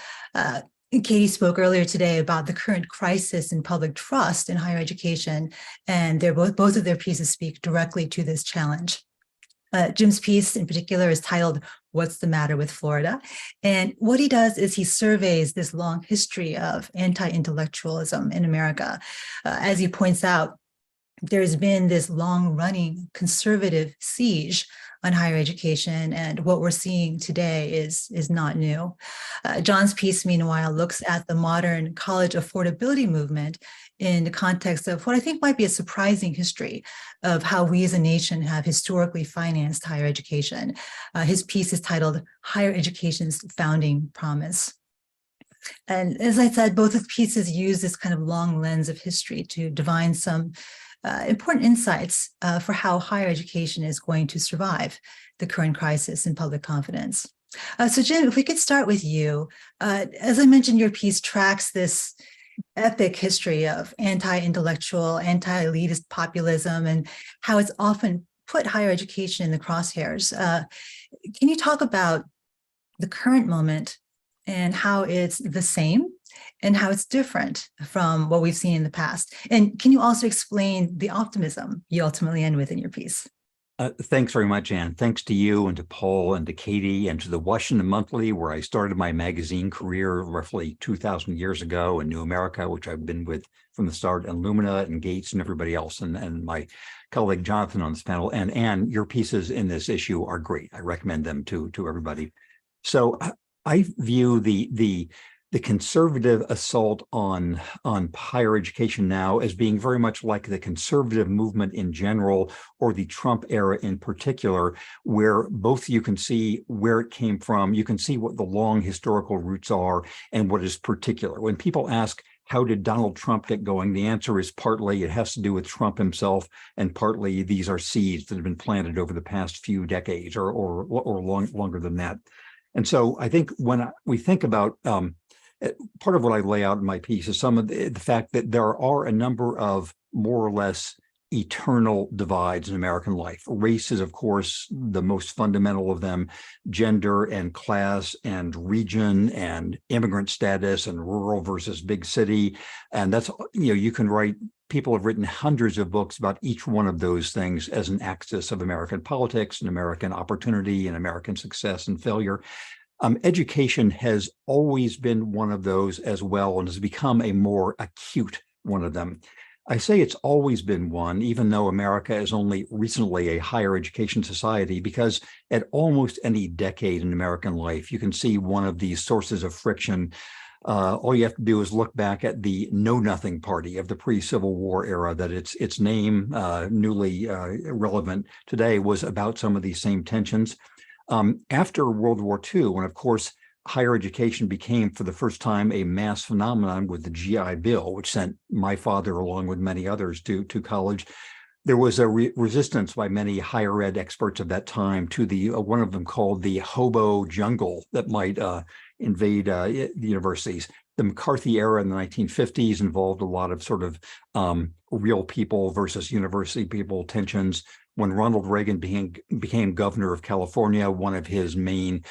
Katie spoke earlier today about the current crisis in public trust in higher education, and both of their pieces speak directly to this challenge. Jim's piece in particular is titled, "What's the Matter with Florida?" And what he does is he surveys this long history of anti-intellectualism in America. As he points out, there's been this long-running conservative siege on higher education, and what we're seeing today is not new. John's piece, meanwhile, looks at the modern college affordability movement in the context of what I think might be a surprising history of how we as a nation have historically financed higher education. His piece is titled "Higher Education's Founding Promise." And as I said, both of pieces use this kind of long lens of history to divine some important insights for how higher education is going to survive the current crisis in public confidence. So Jim, if we could start with you. As I mentioned, your piece tracks this epic history of anti-intellectual, anti-elitist populism and how it's often put higher education in the crosshairs. Can you talk about the current moment and how it's the same and how it's different from what we've seen in the past? And can you also explain the optimism you ultimately end with in your piece? Thanks very much, Ann. Thanks to you and to Paul and to Katie and to the Washington Monthly, where I started my magazine career roughly 2,000 years ago, and New America, which I've been with from the start, and Lumina and Gates and everybody else, and my colleague Jonathan on this panel. And Ann, your pieces in this issue are great. I recommend them to everybody. So I view the conservative assault on higher education now as being very much like the conservative movement in general, or the Trump era in particular, where both you can see where it came from, you can see what the long historical roots are, and what is particular. When people ask, how did Donald Trump get going? The answer is partly it has to do with Trump himself, and partly these are seeds that have been planted over the past few decades or longer than that. And so I think when we think about part of what I lay out in my piece is some of the fact that there are a number of more or less eternal divides in American life. Race is, of course, the most fundamental of them, gender and class and region and immigrant status and rural versus big city. And that's, you can write, people have written hundreds of books about each one of those things as an axis of American politics and American opportunity and American success and failure. Education has always been one of those as well, and has become a more acute one of them. I say it's always been one, even though America is only recently a higher education society, because at almost any decade in American life, you can see one of these sources of friction. All you have to do is look back at the Know Nothing Party of the pre-Civil War era, that its name, newly relevant today, was about some of these same tensions. After World War II, when, of course, higher education became for the first time a mass phenomenon with the GI Bill, which sent my father, along with many others, to college, there was a resistance by many higher ed experts of that time to the one of them called the hobo jungle that might invade the universities. The McCarthy era in the 1950s involved a lot of sort of real people versus university people tensions. When Ronald Reagan became governor of California, one of his main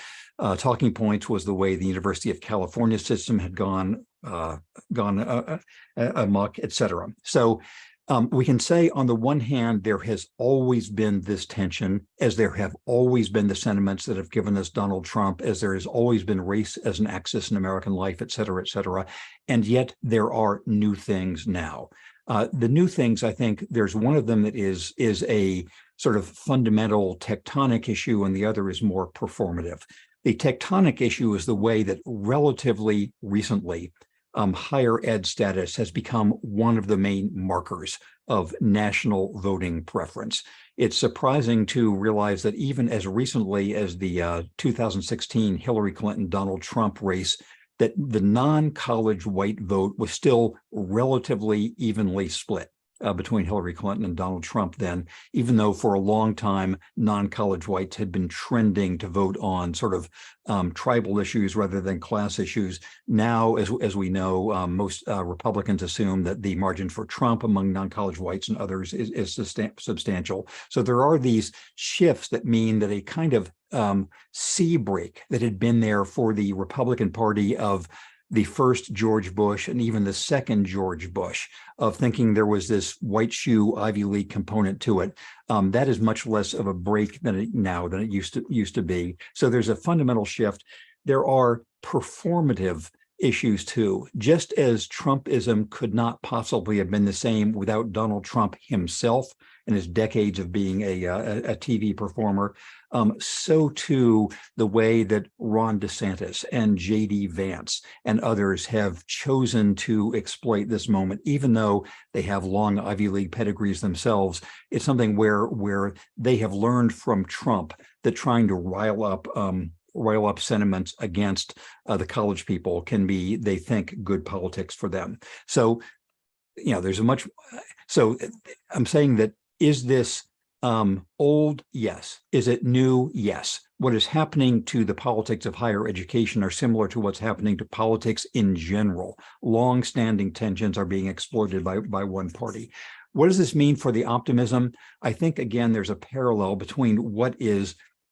talking points was the way the University of California system had gone amok, et cetera. So we can say, on the one hand, there has always been this tension, as there have always been the sentiments that have given us Donald Trump, as there has always been race as an axis in American life, et cetera, et cetera. And yet there are new things now. The new things, I think, there's one of them that is a sort of fundamental tectonic issue, and the other is more performative. The tectonic issue is the way that relatively recently higher ed status has become one of the main markers of national voting preference. It's surprising to realize that even as recently as the 2016 Hillary Clinton-Donald Trump race, that the non-college white vote was still relatively evenly split between Hillary Clinton and Donald Trump then, even though for a long time non-college whites had been trending to vote on sort of tribal issues rather than class issues. Now, as we know, most Republicans assume that the margin for Trump among non-college whites and others is substantial. So there are these shifts that mean that a kind of sea break that had been there for the Republican Party of the first George Bush and even the second George Bush, of thinking there was this white shoe Ivy League component to it. That is much less of a break than it used to be. So there's a fundamental shift. There are performative issues too. Just as Trumpism could not possibly have been the same without Donald Trump himself and his decades of being a TV performer, so too the way that Ron DeSantis and J.D. Vance and others have chosen to exploit this moment, even though they have long Ivy League pedigrees themselves. It's something where they have learned from Trump that trying to rile up sentiments against the college people can be, they think, good politics for them. So, there's so I'm saying that, is this old? Yes. Is it new? Yes. What is happening to the politics of higher education are similar to what's happening to politics in general. Long-standing tensions are being exploited by one party. What does this mean for the optimism? I think, again, there's a parallel between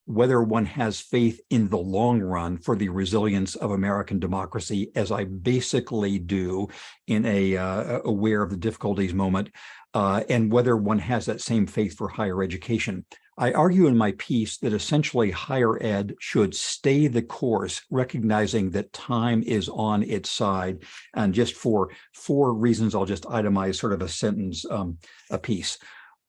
whether one has faith in the long run for the resilience of American democracy, as I basically do in aware of the difficulties moment, and whether one has that same faith for higher education. I argue in my piece that essentially higher ed should stay the course, recognizing that time is on its side. And just for 4 reasons, I'll just itemize sort of a sentence a piece.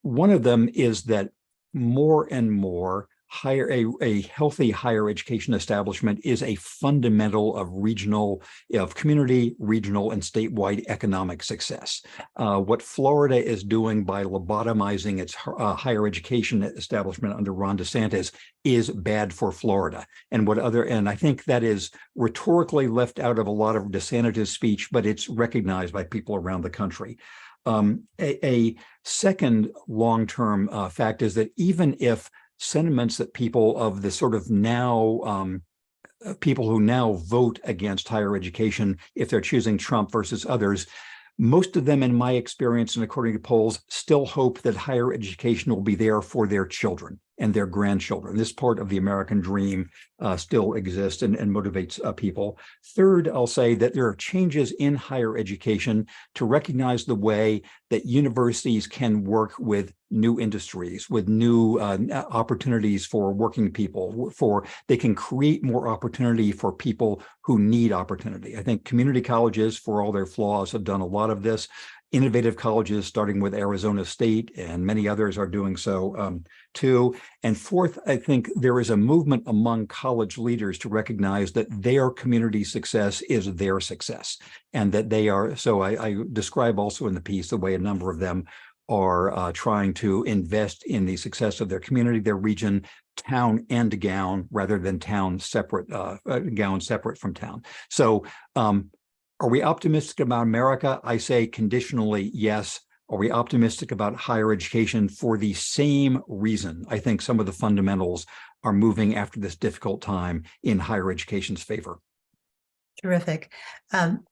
One of them is that more and more a healthy higher education establishment is a fundamental of community, regional, and statewide economic success. What Florida is doing by lobotomizing its higher education establishment under Ron DeSantis is bad for Florida. And I think that is rhetorically left out of a lot of DeSantis' speech, but it's recognized by people around the country. A second long-term fact is that even if sentiments that people of the sort of now people who now vote against higher education, if they're choosing Trump versus others, most of them, in my experience and according to polls, still hope that higher education will be there for their children and their grandchildren. This part of the American dream still exists and motivates people. Third, I'll say that there are changes in higher education to recognize the way that universities can work with new industries, with new opportunities for working people, they can create more opportunity for people who need opportunity. I think community colleges, for all their flaws, have done a lot of this. innovative colleges, starting with Arizona State, and many others are doing so too. And fourth, I think there is a movement among college leaders to recognize that their community success is their success, and that they are, so I describe also in the piece the way a number of them are trying to invest in the success of their community, their region, town and gown, rather than town separate, gown separate from town. So are we optimistic about America? I say conditionally, yes. Are we optimistic about higher education? For the same reason, I think some of the fundamentals are moving after this difficult time in higher education's favor. Terrific.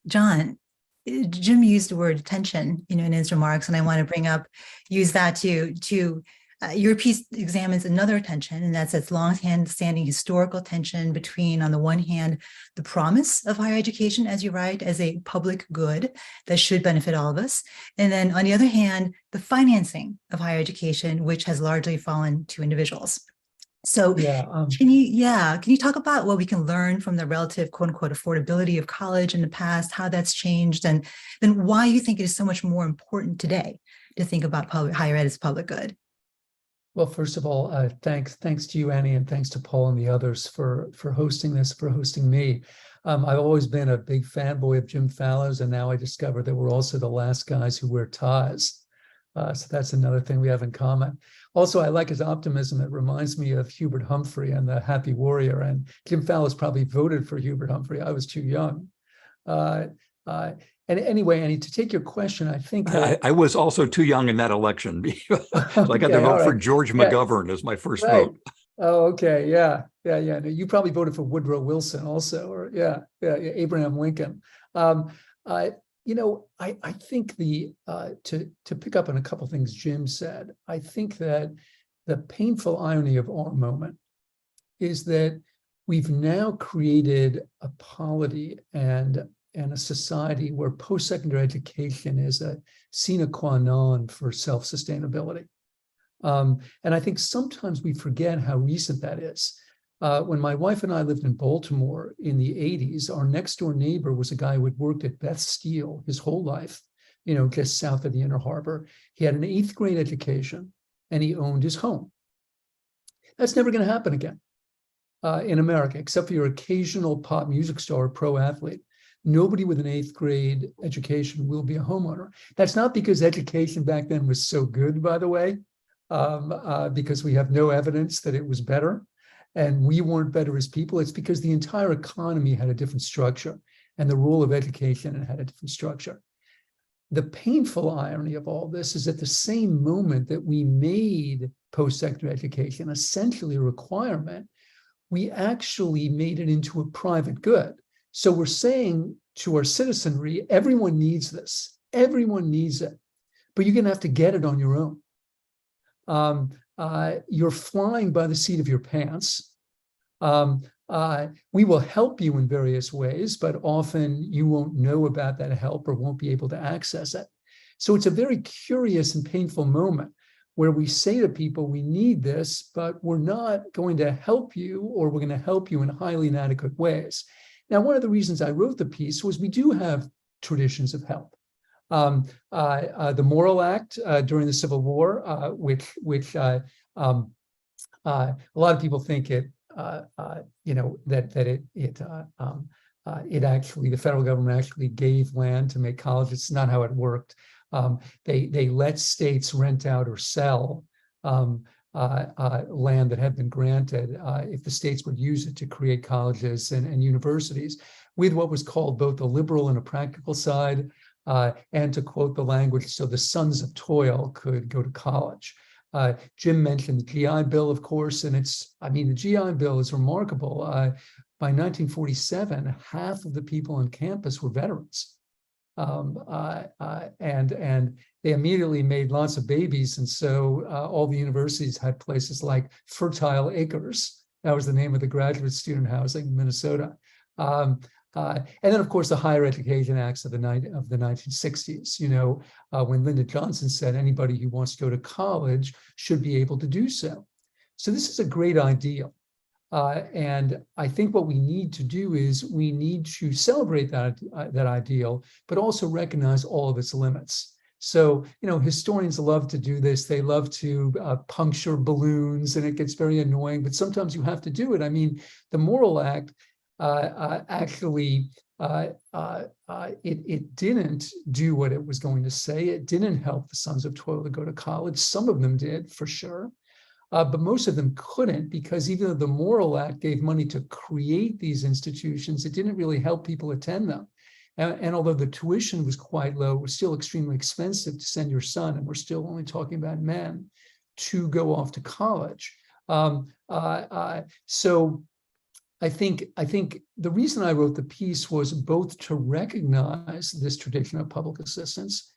John, Jim used the word tension, in his remarks, and I want to use that to your piece examines another tension, and that's long-standing historical tension between, on the one hand, the promise of higher education, as you write, as a public good that should benefit all of us, and then on the other hand, the financing of higher education, which has largely fallen to individuals. So can you talk about what we can learn from the relative quote unquote affordability of college in the past, how that's changed, and then why you think it is so much more important today to think about higher ed as public good? Well, first of all, thanks to you, Annie, and thanks to Paul and the others for hosting this, for hosting me. I've always been a big fanboy of Jim Fallows, and now I discovered that we're also the last guys who wear ties. So that's another thing we have in common. Also, I like his optimism. It reminds me of Hubert Humphrey and the Happy Warrior. And Jim Fallows probably voted for Hubert Humphrey. I was too young. And anyway, Annie, to take your question, I think I was also too young in that election. So I got to vote for George McGovern as my first vote. Oh, okay. Yeah. No, you probably voted for Woodrow Wilson also, or Abraham Lincoln. I think to pick up on a couple of things Jim said, I think that the painful irony of our moment is that we've now created a polity and a society where post-secondary education is a sine qua non for self-sustainability. And I think sometimes we forget how recent that is. When my wife and I lived in Baltimore in the 80s, our next door neighbor was a guy who had worked at Beth Steel his whole life, just south of the Inner Harbor. He had an 8th grade education and he owned his home. That's never going to happen again in America, except for your occasional pop music star or pro athlete. Nobody with an 8th grade education will be a homeowner. That's not because education back then was so good, by the way, because we have no evidence that it was better. And we weren't better as people. It's because the entire economy had a different structure and the role of education had a different structure. The painful irony of all this is at the same moment that we made post-secondary education essentially a requirement, we actually made it into a private good. So we're saying to our citizenry, everyone needs this. Everyone needs it, but you're going to have to get it on your own. You're flying by the seat of your pants. We will help you in various ways, but often you won't know about that help or won't be able to access it. So it's a very curious and painful moment where we say to people, we need this, but we're not going to help you, or we're going to help you in highly inadequate ways. Now, one of the reasons I wrote the piece was we do have traditions of help. The Morrill Act during the Civil War, which a lot of people think it actually, the federal government actually gave land to make colleges. It's not how it worked. They let states rent out or sell land that had been granted if the states would use it to create colleges and universities, with what was called both a liberal and a practical side. And to quote the language, so the sons of toil could go to college. Jim mentioned the GI Bill, of course, and the GI Bill is remarkable. By 1947, half of the people on campus were veterans. And they immediately made lots of babies. And so all the universities had places like Fertile Acres. That was the name of the graduate student housing in Minnesota. And then, of course, the Higher Education Acts of the 1960s, when Lyndon Johnson said anybody who wants to go to college should be able to do so. So this is a great ideal. And I think what we need to do is we need to celebrate that ideal, but also recognize all of its limits. So, historians love to do this. They love to puncture balloons, and it gets very annoying, but sometimes you have to do it. I mean, the Moral Act actually, it didn't do what it was going to say. It didn't help the sons of toil to go to college. Some of them did, for sure. But most of them couldn't, because even though the Moral Act gave money to create these institutions, it didn't really help people attend them. And although the tuition was quite low, it was still extremely expensive to send your son, and we're still only talking about men, to go off to college. So I think the reason I wrote the piece was both to recognize this tradition of public assistance,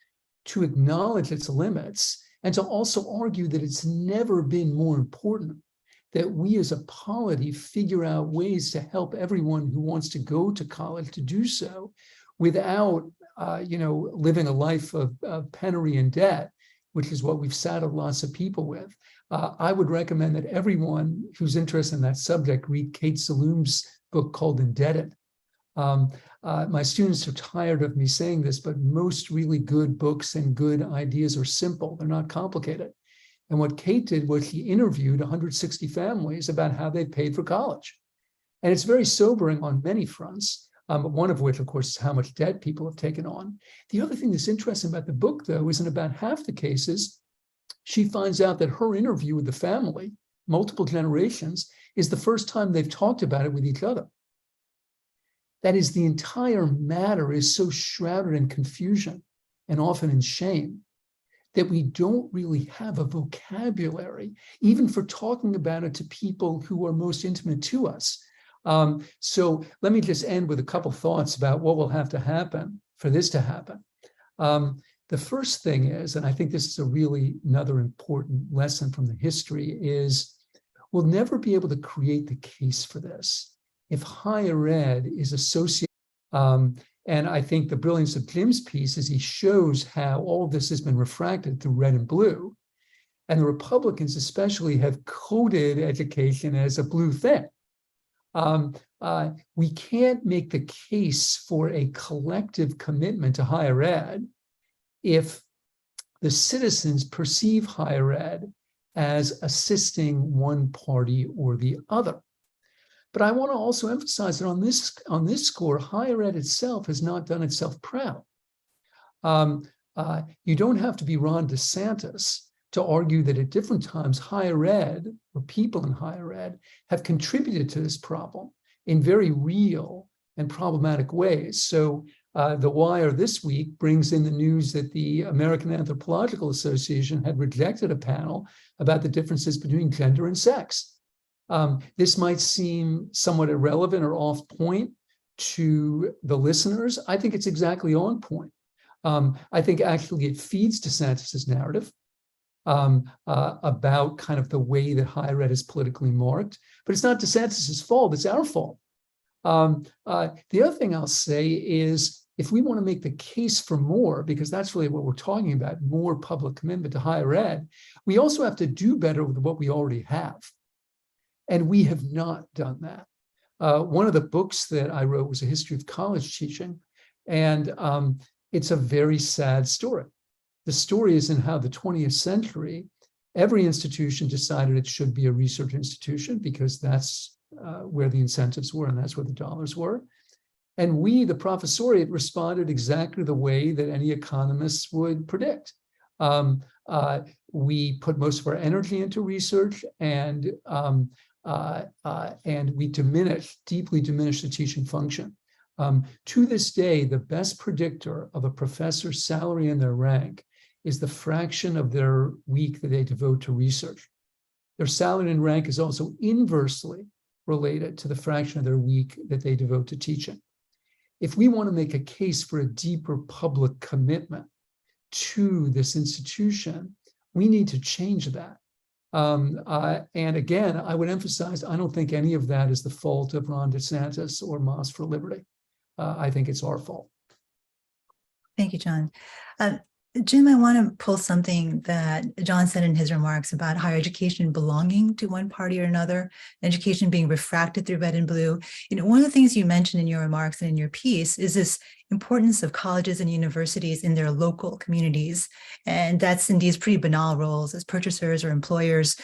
to acknowledge its limits, and to also argue that it's never been more important that we as a polity figure out ways to help everyone who wants to go to college to do so without, living a life of penury and debt, which is what we've saddled lots of people with. I would recommend that everyone who's interested in that subject read Kate Saloom's book called Indebted. My students are tired of me saying this, but most really good books and good ideas are simple. They're not complicated. And what Kate did was she interviewed 160 families about how they paid for college. And it's very sobering on many fronts, one of which, of course, is how much debt people have taken on. The other thing that's interesting about the book, though, is in about half the cases, she finds out that her interview with the family, multiple generations, is the first time they've talked about it with each other. That is, the entire matter is so shrouded in confusion and often in shame that we don't really have a vocabulary, even for talking about it to people who are most intimate to us. So let me just end with a couple thoughts about what will have to happen for this to happen. The first thing is, and I think this is another important lesson from the history, is we'll never be able to create the case for this if higher ed is associated. And I think the brilliance of Jim's piece is he shows how all of this has been refracted through red and blue. And the Republicans especially have coded education as a blue thing. We can't make the case for a collective commitment to higher ed if the citizens perceive higher ed as assisting one party or the other. But I want to also emphasize that on this score, higher ed itself has not done itself proud. You don't have to be Ron DeSantis to argue that at different times higher ed, or people in higher ed, have contributed to this problem in very real and problematic ways. So The Wire this week brings in the news that the American Anthropological Association had rejected a panel about the differences between gender and sex. This might seem somewhat irrelevant or off point to the listeners. I think it's exactly on point. I think actually it feeds DeSantis's narrative about kind of the way that higher ed is politically marked, but it's not DeSantis's fault, it's our fault. The other thing I'll say is, if we want to make the case for more, because that's really what we're talking about, more public commitment to higher ed, we also have to do better with what we already have. And we have not done that. One of the books that I wrote was a history of college teaching, and it's a very sad story. The story is in how the 20th century, every institution decided it should be a research institution because that's where the incentives were and that's where the dollars were. And we, the professoriate, responded exactly the way that any economists would predict. We put most of our energy into research, and we deeply diminished the teaching function. To this day, the best predictor of a professor's salary and their rank is the fraction of their week that they devote to research. Their salary and rank is also inversely related to the fraction of their week that they devote to teaching. If we want to make a case for a deeper public commitment to this institution, we need to change that. And again, I would emphasize, I don't think any of that is the fault of Ron DeSantis or Moss for Liberty. I think it's our fault. Thank you, John. Jim, I want to pull something that John said in his remarks about higher education belonging to one party or another, education being refracted through red and blue. One of the things you mentioned in your remarks and in your piece is this importance of colleges and universities in their local communities. And that's in these pretty banal roles as purchasers or employers.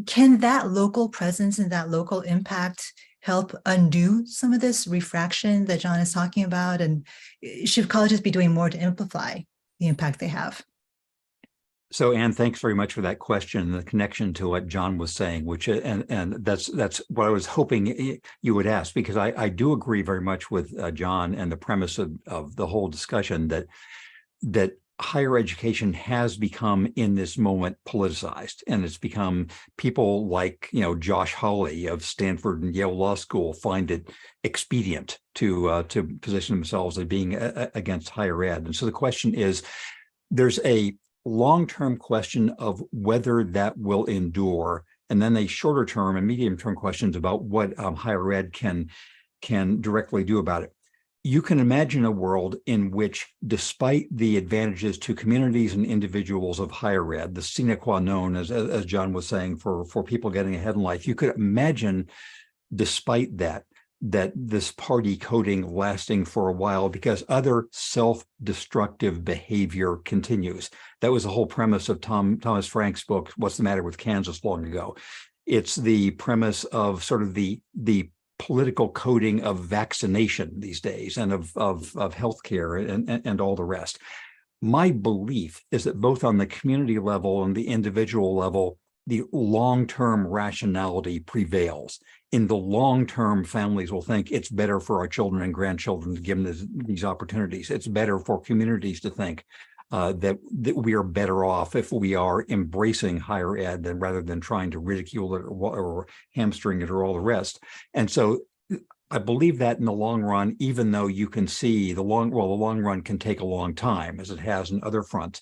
Can that local presence and that local impact help undo some of this refraction that John is talking about? And should colleges be doing more to amplify the impact they have? So, Anne, thanks very much for that question, the connection to what John was saying, which and that's what I was hoping you would ask, because I do agree very much with John and the premise of the whole discussion that higher education has become in this moment politicized, and it's become people like Josh Hawley of Stanford and Yale Law School find it expedient to position themselves as being against higher ed. And so the question is, there's a long-term question of whether that will endure, and then a shorter term and medium-term questions about what higher ed can directly do about it. You can imagine a world in which, despite the advantages to communities and individuals of higher ed, the sine qua non, as John was saying, for people getting ahead in life, you could imagine, despite that this party coding lasting for a while because other self-destructive behavior continues. That was the whole premise of Thomas Frank's book, What's the Matter with Kansas, long ago. It's the premise of sort of the political coding of vaccination these days and of healthcare and all the rest. My belief is that both on the community level and the individual level, the long-term rationality prevails. In the long term, families will think it's better for our children and grandchildren to give them these opportunities. It's better for communities to think that we are better off if we are embracing higher ed rather than trying to ridicule it or hamstring it or all the rest. And so I believe that in the long run, even though you can see the long run can take a long time, as it has in other fronts.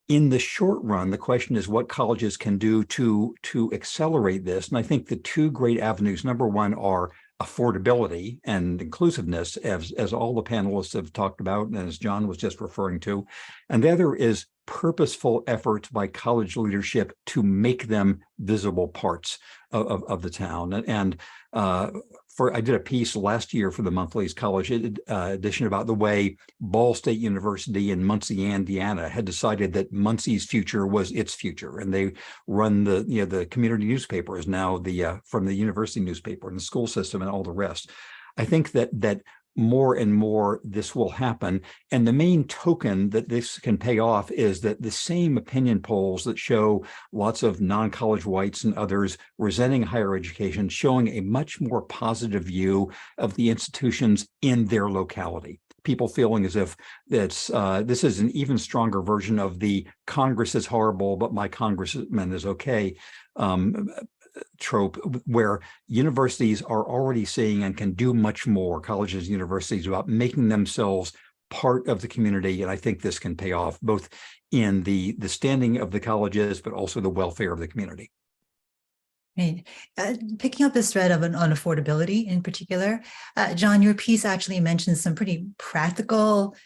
In the short run, the question is what colleges can do to accelerate this. And I think the two great avenues, number one, are affordability and inclusiveness, as all the panelists have talked about, and as John was just referring to. And the other is purposeful efforts by college leadership to make them visible parts of the town. And I did a piece last year for the Monthly's college edition about the way Ball State University in Muncie, Indiana, had decided that Muncie's future was its future, and they run the community newspaper is now from the university newspaper and the school system and all the rest. I think that more and more this will happen. And the main token that this can pay off is that the same opinion polls that show lots of non-college whites and others resenting higher education, showing a much more positive view of the institutions in their locality. People feeling as if this is an even stronger version of the Congress is horrible, but my congressman is okay trope, where universities are already seeing and can do much more, colleges and universities, about making themselves part of the community. And I think this can pay off both in the standing of the colleges, but also the welfare of the community. Right. Picking up this thread on affordability in particular, John, your piece actually mentions some pretty practical,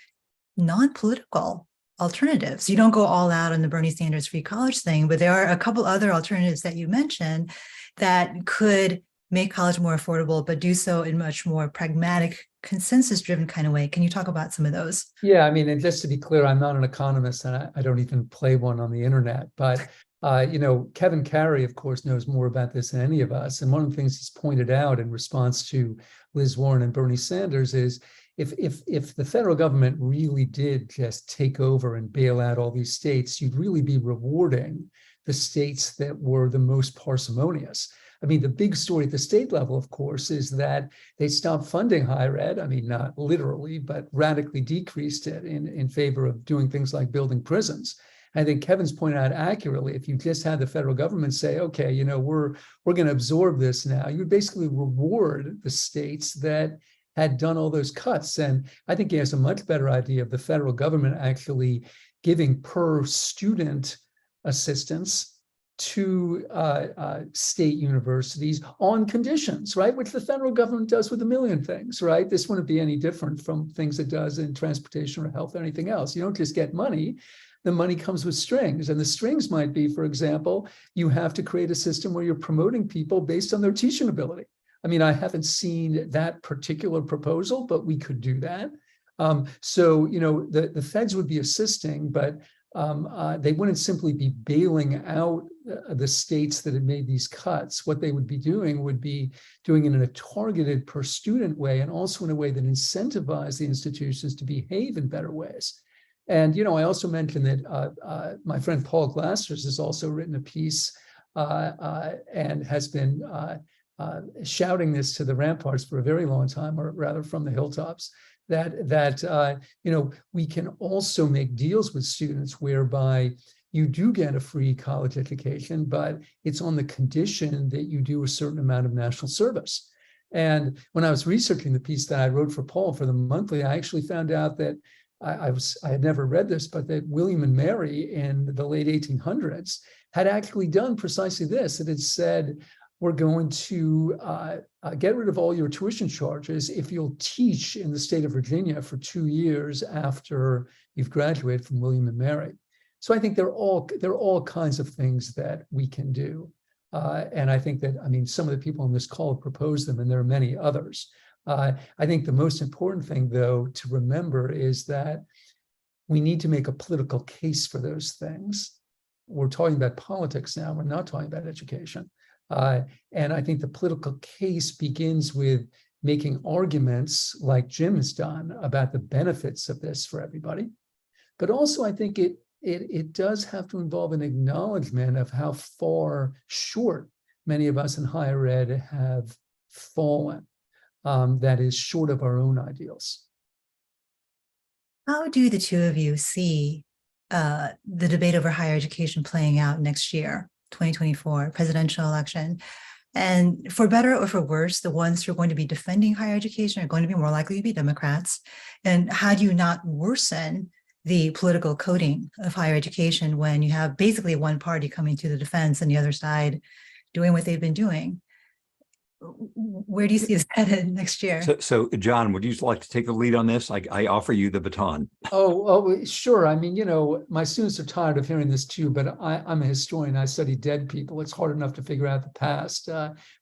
non-political alternatives. You don't go all out on the Bernie Sanders free college thing, but there are a couple other alternatives that you mentioned that could make college more affordable, but do so in much more pragmatic, consensus-driven kind of way. Can you talk about some of those? Yeah, I mean, and just to be clear, I'm not an economist and I don't even play one on the internet, but Kevin Carey, of course, knows more about this than any of us. And one of the things he's pointed out in response to Liz Warren and Bernie Sanders is if the federal government really did just take over and bail out all these states, you'd really be rewarding the states that were the most parsimonious. I mean, the big story at the state level, of course, is that they stopped funding higher ed. I mean, not literally, but radically decreased it in favor of doing things like building prisons. I think Kevin's pointed out accurately, if you just had the federal government say, okay, we're going to absorb this now, you would basically reward the states that had done all those cuts. And I think he has a much better idea of the federal government actually giving per student assistance to state universities on conditions, right? Which the federal government does with a million things, right? This wouldn't be any different from things it does in transportation or health or anything else. You don't just get money. The money comes with strings. And the strings might be, for example, you have to create a system where you're promoting people based on their teaching ability. I mean, I haven't seen that particular proposal, but we could do that. So, you know, the feds would be assisting, but they wouldn't simply be bailing out the states that had made these cuts. What they would be doing it in a targeted per student way, and also in a way that incentivized the institutions to behave in better ways. And, you know, I also mentioned that my friend Paul Glasters has also written a piece and has been shouting this to the ramparts for a very long time, or rather from the hilltops, that you know, we can also make deals with students whereby you do get a free college education, but it's on the condition that you do a certain amount of national service. And when I was researching the piece that I wrote for Paul for the monthly, I actually found out that I had never read this, but that William and Mary in the late 1800s had actually done precisely this. It had said, we're going to get rid of all your tuition charges if you'll teach in the state of Virginia for 2 years after you've graduated from William and Mary. So I think there are all kinds of things that we can do. And I think that, I mean, some of the people on this call have proposed them, and there are many others. I think the most important thing, though, to remember is that we need to make a political case for those things. We're talking about politics now. We're not talking about education. And I think the political case begins with making arguments like Jim has done about the benefits of this for everybody. But also, I think it does have to involve an acknowledgement of how far short many of us in higher ed have fallen, that is short of our own ideals. How do the two of you see the debate over higher education playing out next year, 2024 presidential election? And for better or for worse, the ones who are going to be defending higher education are going to be more likely to be Democrats. And how do you not worsen the political coding of higher education when you have basically one party coming to the defense and the other side doing what they've been doing? Where do you see this headed next year? So John, would you like to take the lead on this? I offer you the baton. Oh, sure. I mean, you know, my students are tired of hearing this too, but I'm a historian. I study dead people. It's hard enough to figure out the past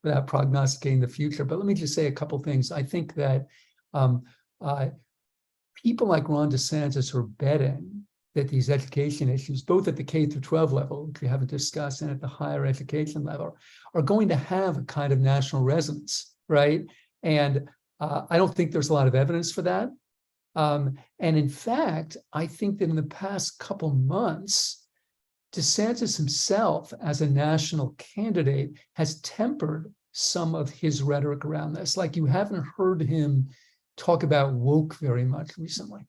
without prognosticating the future. But let me just say a couple things. I think that people like Ron DeSantis are betting that these education issues, both at the K through 12 level, which we haven't discussed, and at the higher education level, are going to have a kind of national resonance, right? And I don't think there's a lot of evidence for that. And in fact, I think that in the past couple months, DeSantis himself, as a national candidate, has tempered some of his rhetoric around this. Like, you haven't heard him talk about woke very much recently,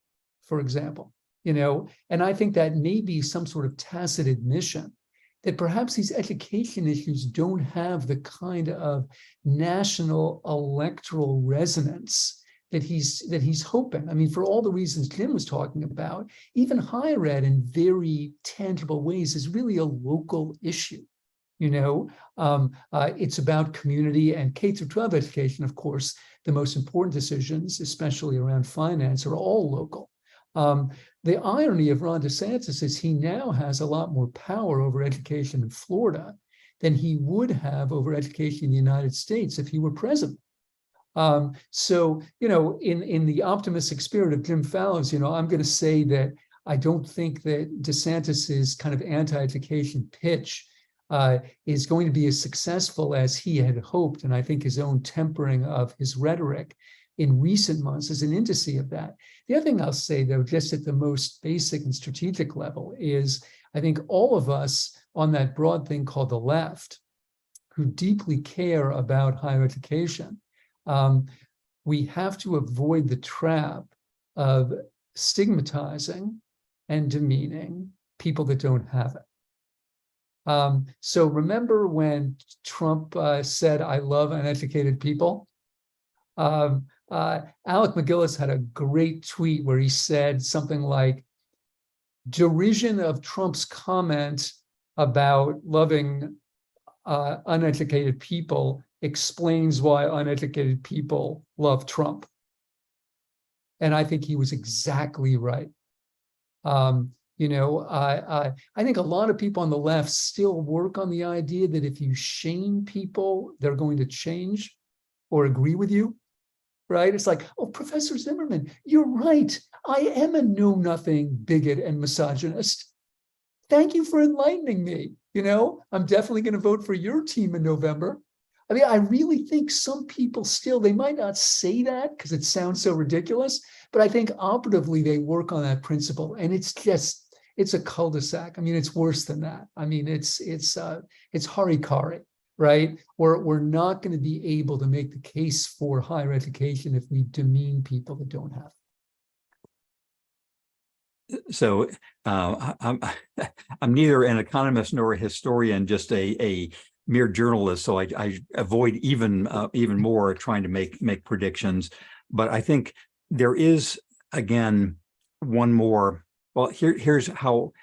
for example. You know, and I think that may be some sort of tacit admission that perhaps these education issues don't have the kind of national electoral resonance that he's hoping. I mean, for all the reasons Jim was talking about, even higher ed in very tangible ways is really a local issue. You know, it's about community, and K through 12 education, of course, the most important decisions, especially around finance, are all local. The irony of Ron DeSantis is he now has a lot more power over education in Florida than he would have over education in the United States if he were president. So, you know, in the optimistic spirit of Jim Fallows, you know, I'm going to say that I don't think that DeSantis's kind of anti-education pitch is going to be as successful as he had hoped. And I think his own tempering of his rhetoric in recent months is an indice of that. The other thing I'll say, though, just at the most basic and strategic level, is I think all of us on that broad thing called the left, who deeply care about higher education, we have to avoid the trap of stigmatizing and demeaning people that don't have it. So remember when Trump said, "I love uneducated people"? Alec McGillis had a great tweet where he said something like, derision of Trump's comment about loving uneducated people explains why uneducated people love Trump. And I think he was exactly right. You know, I think a lot of people on the left still work on the idea that if you shame people, they're going to change or agree with you, right? It's like, oh, Professor Zimmerman, you're right. I am a know-nothing bigot and misogynist. Thank you for enlightening me. You know, I'm definitely going to vote for your team in November. I mean, I really think some people still, they might not say that because it sounds so ridiculous, but I think operatively they work on that principle, and it's a cul-de-sac. I mean, it's worse than that. I mean, it's harikari, right? We're not going to be able to make the case for higher education if we demean people that don't have it. So I'm neither an economist nor a historian, just a mere journalist. So I avoid even more trying to make predictions. But I think there is, again, one more. Well, here's how,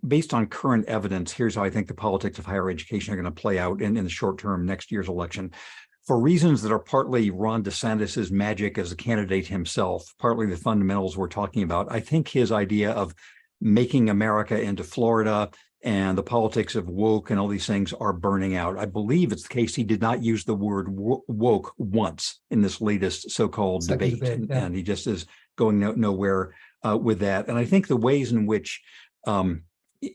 based on current evidence, here's how I think the politics of higher education are going to play out in the short term, next year's election. For reasons that are partly Ron DeSantis's magic as a candidate himself, partly the fundamentals we're talking about, I think his idea of making America into Florida and the politics of woke and all these things are burning out. I believe it's the case he did not use the word woke once in this latest so-called debate. Yeah. And he just is going nowhere with that. And I think the ways in which, you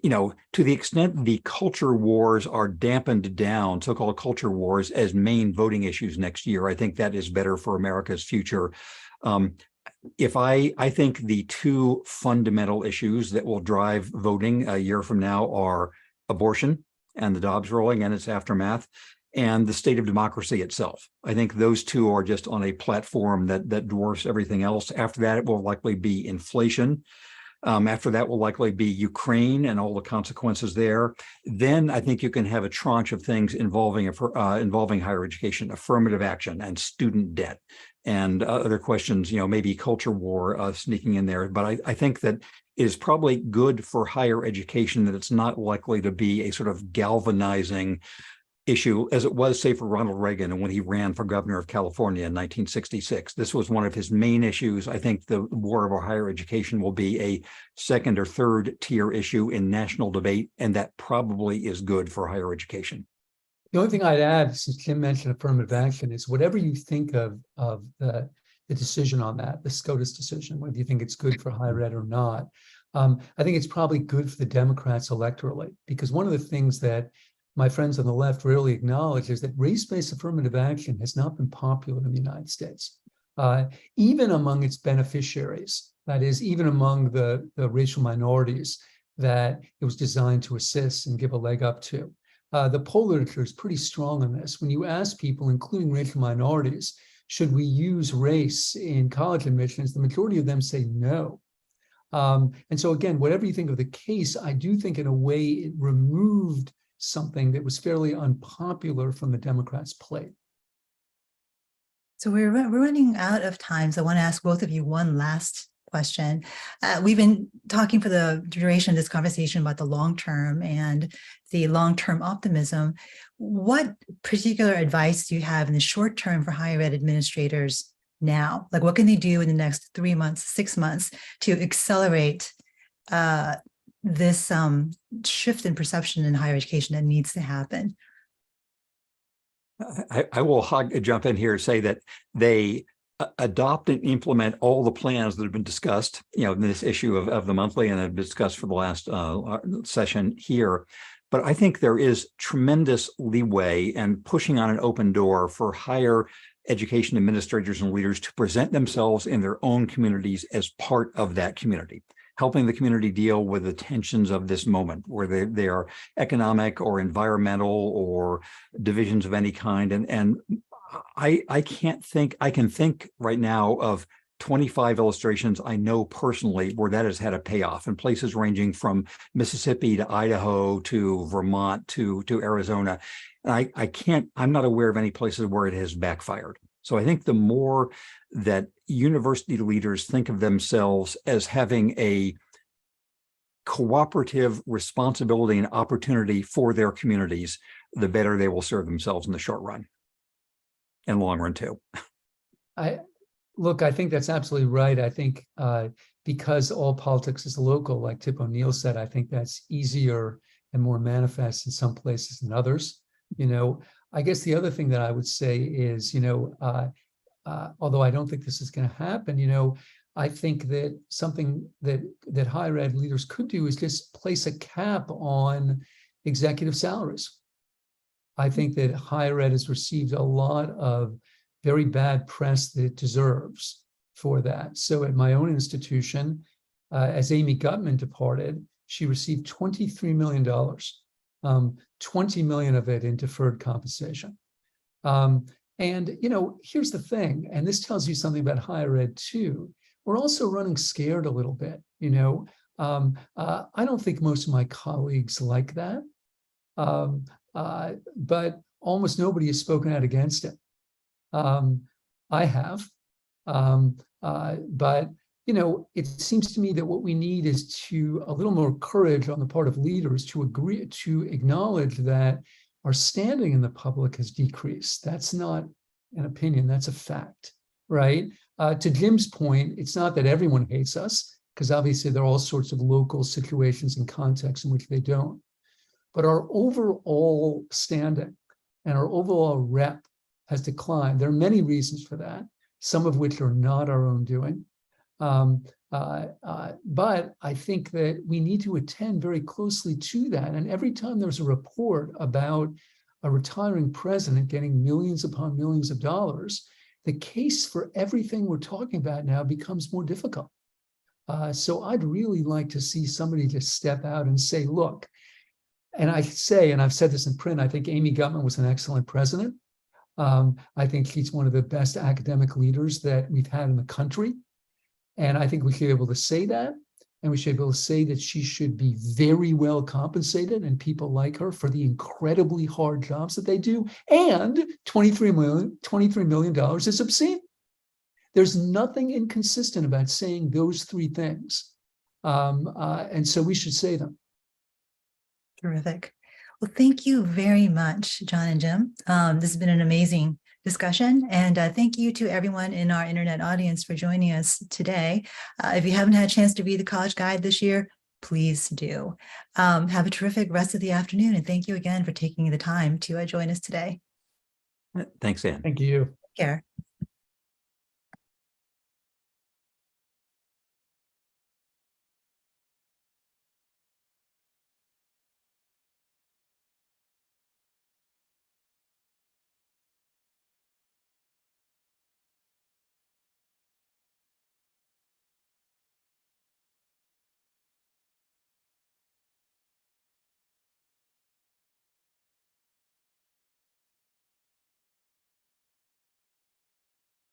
know, to the extent the culture wars are dampened down, so-called culture wars, as main voting issues next year, I think that is better for America's future. I think the two fundamental issues that will drive voting a year from now are abortion and the Dobbs ruling and its aftermath, and the state of democracy itself. I think those two are just on a platform that dwarfs everything else. After that, it will likely be inflation. After that will likely be Ukraine and all the consequences there. Then I think you can have a tranche of things involving higher education, affirmative action, and student debt, and other questions. You know, maybe culture war sneaking in there. But I think that it is probably good for higher education that it's not likely to be a sort of galvanizing issue as it was, say, for Ronald Reagan when he ran for governor of California in 1966. This was one of his main issues. I think the war over higher education will be a second or third tier issue in national debate, and that probably is good for higher education. The only thing I'd add, since Jim mentioned affirmative action, is whatever you think of the decision on that, the SCOTUS decision, whether you think it's good for higher ed or not, I think it's probably good for the Democrats electorally, because one of the things that my friends on the left rarely acknowledge is that race-based affirmative action has not been popular in the United States, even among its beneficiaries. That is, even among the racial minorities that it was designed to assist and give a leg up to. The poll literature is pretty strong on this. When you ask people, including racial minorities, should we use race in college admissions, the majority of them say no. And so again, whatever you think of the case, I do think in a way it removed something that was fairly unpopular from the Democrats' plate. So we're running out of time. So I want to ask both of you one last question. We've been talking for the duration of this conversation about the long term and the long-term optimism. What particular advice do you have in the short term for higher ed administrators now? Like, what can they do in the next 3 months, 6 months to accelerate this shift in perception in higher education that needs to happen? I will jump in here and say that they adopt and implement all the plans that have been discussed, you know, in this issue of the monthly and have been discussed for the last session here. But I think there is tremendous leeway and pushing on an open door for higher education administrators and leaders to present themselves in their own communities as part of that community, helping the community deal with the tensions of this moment, where they are economic or environmental or divisions of any kind. And I can think right now of 25 illustrations I know personally where that has had a payoff in places ranging from Mississippi to Idaho to Vermont to Arizona. And I'm not aware of any places where it has backfired. So I think the more that university leaders think of themselves as having a cooperative responsibility and opportunity for their communities, the better they will serve themselves in the short run and long run too. I think that's absolutely right. I think because all politics is local, like Tip O'Neill said, I think that's easier and more manifest in some places than others. I guess the other thing that I would say is, although I don't think this is going to happen, I think that something that higher ed leaders could do is just place a cap on executive salaries. I think that higher ed has received a lot of very bad press that it deserves for that. So at my own institution, as Amy Gutman departed, she received $23 million, 20 million of it in deferred compensation. And here's the thing, and this tells you something about higher ed too. We're also running scared a little bit. I don't think most of my colleagues like that, but almost nobody has spoken out against it. I have, but it seems to me that what we need is a little more courage on the part of leaders to acknowledge that our standing in the public has decreased. That's not an opinion, that's a fact, right? To Jim's point, it's not that everyone hates us, because obviously there are all sorts of local situations and contexts in which they don't. But our overall standing and our overall rep has declined. There are many reasons for that, some of which are not our own doing. But I think that we need to attend very closely to that. And every time there's a report about a retiring president getting millions upon millions of dollars, the case for everything we're talking about now becomes more difficult. So I'd really like to see somebody just step out and say, look, and I've said this in print, I think Amy Gutman was an excellent president. I think she's one of the best academic leaders that we've had in the country. And I think we should be able to say that. And we should be able to say that she should be very well compensated and people like her for the incredibly hard jobs that they do. And $23 million is obscene. There's nothing inconsistent about saying those three things. And so we should say them. Terrific. Well, thank you very much, John and Jim. This has been an amazing discussion. And thank you to everyone in our internet audience for joining us today. If you haven't had a chance to read the College Guide this year, please do. Have a terrific rest of the afternoon. And thank you again for taking the time to join us today. Thanks, Ann. Thank you. Take care.